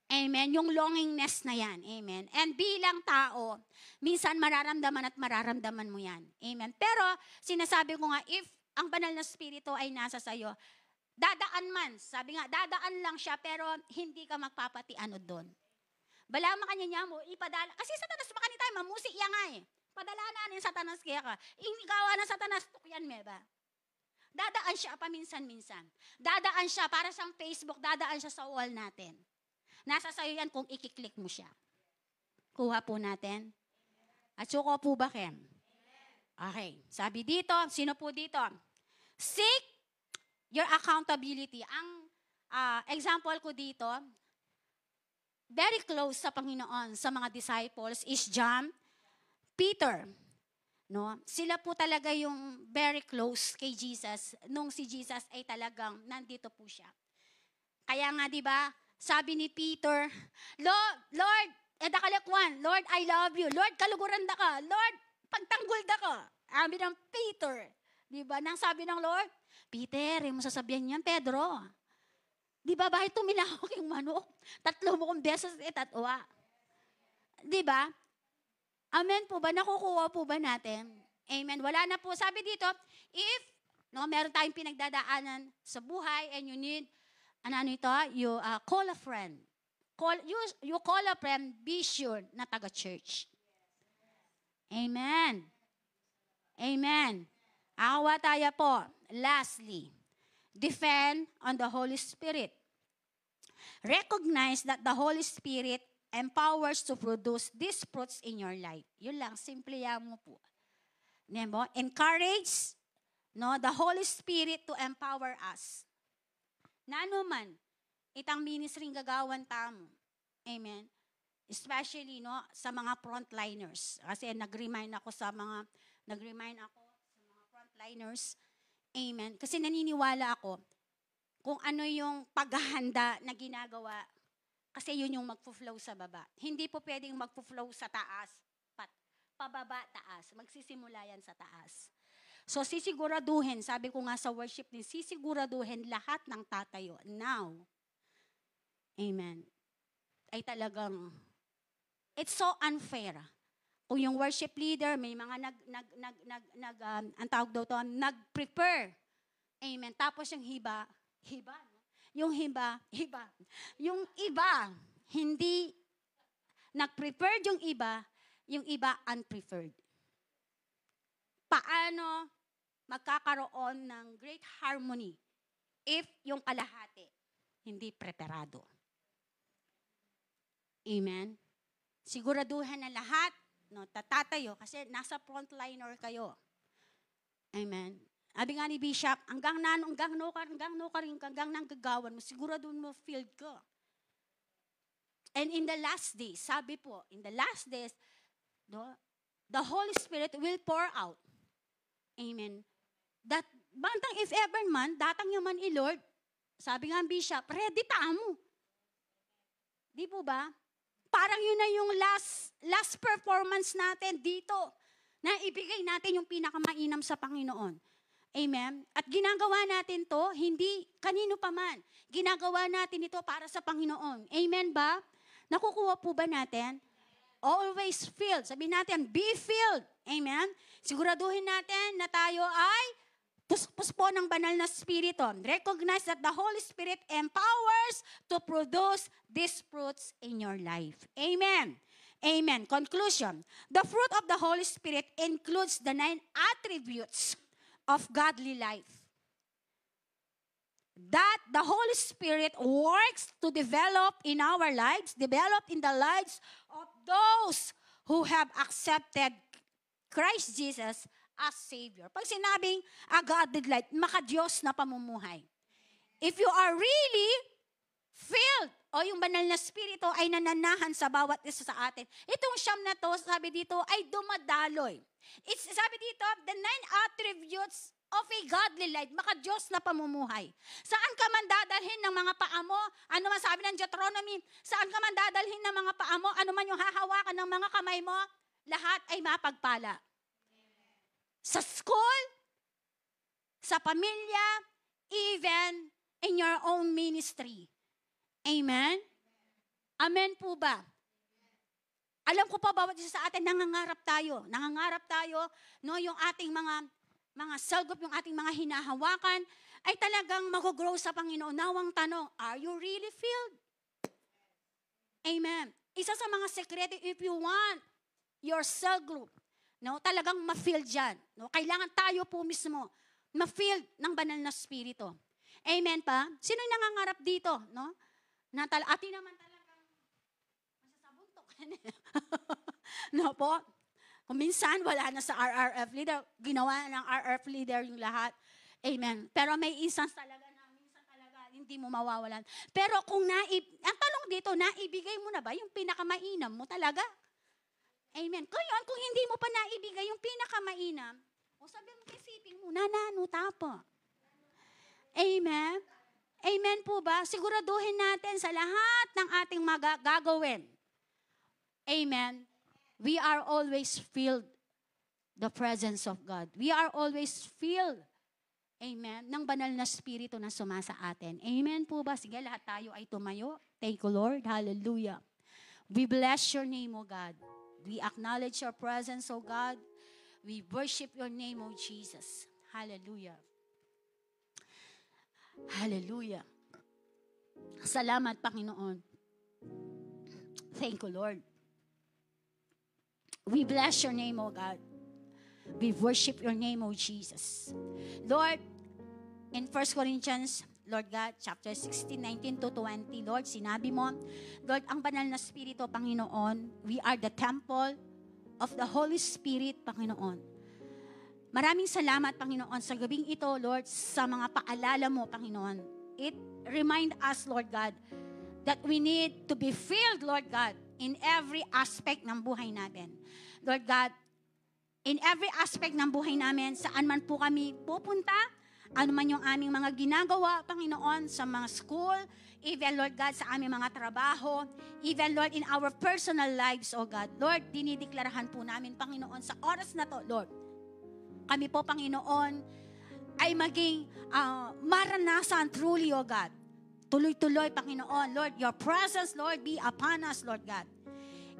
Amen, yung longingness na yan, amen. And bilang tao, minsan mararamdaman mo yan, amen. Pero, sinasabi ko nga, if ang banal na spirito ay nasa sayo, dadaan man, sabi nga, dadaan lang siya, pero hindi ka magpapatiano doon. Bala makanya niya mo, ipadala, kasi satanas makanya tayo, mamusi iya nga eh. Padalanan yung satanas kaya ka. Inigawa ng satanas, tukyan me ba? Dadaan siya paminsan-minsan. Dadaan siya, para sa Facebook, dadaan siya sa wall natin. Nasa sayo yan kung ikiklik mo siya. Kuha po natin. At suko po ba, Ken? Okay. Sabi dito, sino po dito? Seek your accountability. Ang example ko dito, very close sa Panginoon, sa mga disciples, is John, Peter. No? Sila po talaga yung very close kay Jesus, nung si Jesus ay talagang nandito po siya. Kaya nga, di ba, sabi ni Peter, Lord, edakalekwan, Lord, I love you. Lord, kaluguran da ka. Lord, pagtanggol da ka. Sabi ng Peter. Di ba, nang sabi ng Lord, Peter, yung sasabihan yan, Pedro. Di ba, bakit tumilahok yung manok? 3 mo kong beses itatwa. Di ba? Amen po ba? Nakukuha po ba natin? Amen. Wala na po. Sabi dito, if meron tayong pinagdadaanan sa buhay and you need, you call a friend. You call a friend, be sure na taga-church. Amen. Amen. Awa tayo po. Lastly, depend on the Holy Spirit. Recognize that the Holy Spirit empowers to produce these fruits in your life. Yun lang, simple yan mo po. Encourage the Holy Spirit to empower us. Nanuman, itang ministry gagawan tamo. Amen. Especially sa mga frontliners. Kasi nag-remind ako sa mga frontliners. Amen. Kasi naniniwala ako kung ano yung paghahanda na ginagawa. Kasi yun yung magpo-flow sa baba. Hindi po pwedeng magpo-flow sa taas. Pababa, taas. Magsisimula yan sa taas. So sisiguraduhin, sabi ko nga sa worship din, sisiguraduhin lahat ng tatayo. Now, amen, ay talagang, it's so unfair. Kung yung worship leader, may mga ang tawag daw to, nag-prepare. Amen. Tapos yung hiba, yung iba, hindi nag-prepared yung iba unprepared. Paano magkakaroon ng great harmony if yung kalahati hindi preparado? Amen? Siguraduhan na lahat, tatatayo kasi nasa frontliner kayo. Amen? Sabi nga ni Bishop, hanggang gagawan mo, siguraduhin mo filled ka. And in the last days, sabi po, in the last days, the Holy Spirit will pour out. Amen. That, bantang if ever man, datang yaman Lord, sabi nga ang Bishop, ready tamo. Di po ba? Parang yun na yung last performance natin dito, na ibigay natin yung pinakamainam sa Panginoon. Amen? At ginagawa natin to, hindi kanino pa man. Ginagawa natin ito para sa Panginoon. Amen ba? Nakukuha po ba natin? Always filled. Sabihin natin, be filled. Amen? Siguraduhin natin na tayo ay puspos po ng banal na spirito. Recognize that the Holy Spirit empowers to produce these fruits in your life. Amen. Amen. Conclusion. The fruit of the Holy Spirit includes the 9 attributes of godly life that the Holy Spirit works to develop in our lives, develop in the lives of those who have accepted Christ Jesus as Savior. Pag sinabing a godly life, maka-Diyos na pamumuhay. If you are really filled o yung banal na spirito ay nananahan sa bawat isa sa atin. Itong siyam na to, sabi dito, ay dumadaloy. Sabi dito, the 9 attributes of a godly life, maka-Diyos na pamumuhay. Saan ka man dadalhin ng mga paa mo? Ano man sabi ng Deuteronomy? Saan ka man dadalhin ng mga paa mo? Ano man yung hahawakan ng mga kamay mo? Lahat ay mapagpala. Sa school, sa pamilya, even in your own ministry. Amen? Amen po ba? Alam ko pa, bawat isa sa atin, nangangarap tayo. Nangangarap tayo, no, yung ating mga salgop, yung ating mga hinahawakan, ay talagang mag-grow sa Panginoon. Nawang tanong, are you really filled? Amen. Isa sa mga sekreto, if you want your cell group, no, talagang ma-filled dyan. No, kailangan tayo po mismo ma-filled ng banal na spirito. Amen pa? Sino yung nangangarap dito? No? Atin naman talagang masasabuntok. No po? Kung minsan wala na sa RRF leader, ginawa ng RRF leader yung lahat. Amen. Pero may instance talaga na minsan talaga hindi mo mawawalan. Pero kung ang tanong dito, naibigay mo na ba yung pinakamainam mo talaga? Amen. Kung hindi mo pa naibigay yung pinakamainam, o sabi mo, isipin mo, nananuta po. Amen? Amen po ba? Siguraduhin natin sa lahat ng ating gagawin. Amen? We are always filled the presence of God. We are always filled, amen, ng banal na spirito na sumasa atin. Amen po ba? Sige, lahat tayo ay tumayo. Thank you, Lord. Hallelujah. We bless your name, O God. We acknowledge your presence, O God. We worship your name, O Jesus. Hallelujah. Hallelujah. Salamat, Panginoon. Thank you, Lord. We bless your name, O God. We worship your name, O Jesus. Lord, in 1 Corinthians, Lord God, chapter 16, 19 to 20, Lord, sinabi mo, Lord, ang banal na Spirito, Panginoon, we are the temple of the Holy Spirit, Panginoon. Maraming salamat, Panginoon, sa gabing ito, Lord, sa mga paalala mo, Panginoon. It remind us, Lord God, that we need to be filled, Lord God, in every aspect ng buhay natin. Lord God, in every aspect ng buhay namin, saan man po kami pupunta, ano man yung aming mga ginagawa, Panginoon, sa mga school, even, Lord God, sa aming mga trabaho, even, Lord, in our personal lives, O God. Lord, dinideklarahan po namin, Panginoon, sa oras na to, Lord, kami po, Panginoon, ay maging maranasan truly, O God. Tuloy-tuloy, Panginoon. Lord, your presence, Lord, be upon us, Lord God.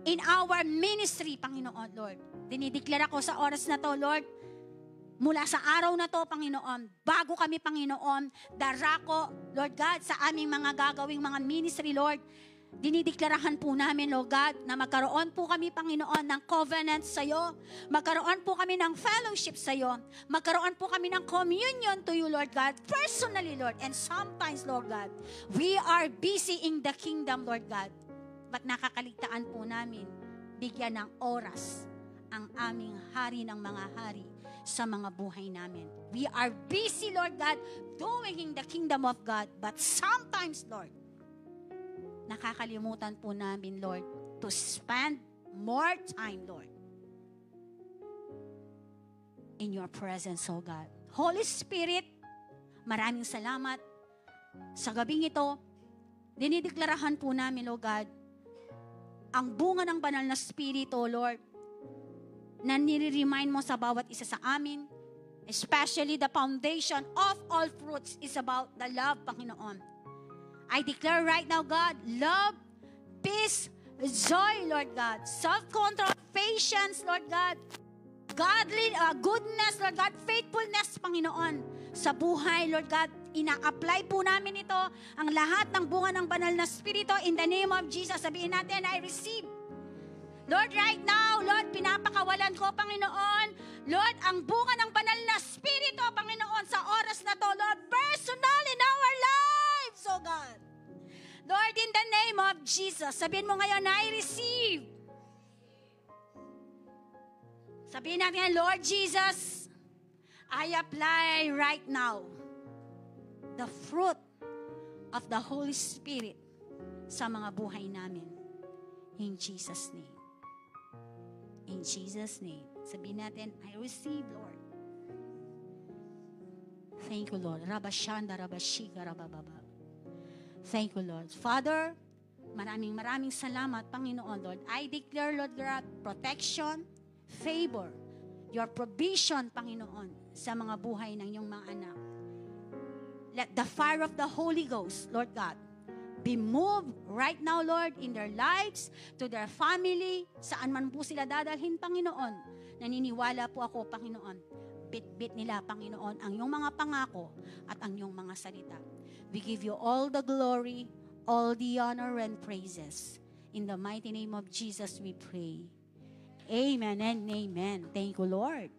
In our ministry, Panginoon, Lord. Dinideklara ko sa oras na to, Lord, mula sa araw na to, Panginoon, bago kami, Panginoon, darako, Lord God, sa aming mga gagawing mga ministry, Lord, dinideklarahan po namin, Lord God, na magkaroon po kami, Panginoon, ng covenant sa iyo. Magkaroon po kami ng fellowship sa iyo. Magkaroon po kami ng communion to you, Lord God, personally, Lord. And sometimes, Lord God, we are busy in the kingdom, Lord God. But nakakaligtaan po namin, bigyan ng oras ang aming hari ng mga hari sa mga buhay namin. We are busy, Lord God, doing in the kingdom of God. But sometimes, Lord, nakakalimutan po namin, Lord, to spend more time, Lord, in your presence, O God. Holy Spirit, maraming salamat. Sa gabing ito, dinideklarahan po namin, O God, ang bunga ng banal na Spirito, Lord, na nire-remind mo sa bawat isa sa amin, especially the foundation of all fruits is about the love, Panginoon. I declare right now, God, love, peace, joy, Lord God, self-control, patience, Lord God, godly, goodness, Lord God, faithfulness, Panginoon, sa buhay, Lord God, ina-apply po namin ito, ang lahat ng bunga ng banal na Spirito, in the name of Jesus, sabihin natin, I receive. Lord, right now, Lord, pinapakawalan ko, Panginoon, Lord, ang bunga ng banal na Spirito, Panginoon, sa oras na to, Lord, personal in our lives, oh God. Lord, in the name of Jesus, sabihin mo ngayon, I receive. Sabihin natin, Lord Jesus, I apply right now the fruit of the Holy Spirit sa mga buhay namin. In Jesus' name. In Jesus' name. Sabihin natin, I receive, Lord. Thank you, Lord. Rabashanda, Rabashika, Rabababa. Thank you, Lord. Father, maraming salamat, Panginoon, Lord. I declare, Lord God, protection, favor, your provision, Panginoon, sa mga buhay ng iyong mga anak. Let the fire of the Holy Ghost, Lord God, be moved right now, Lord, in their lives, to their family, saan man po sila dadalhin, Panginoon. Naniniwala po ako, Panginoon, bit-bit nila, Panginoon, ang iyong mga pangako at ang iyong mga salita. We give you all the glory, all the honor and praises. In the mighty name of Jesus we pray. Amen and amen. Thank you, Lord.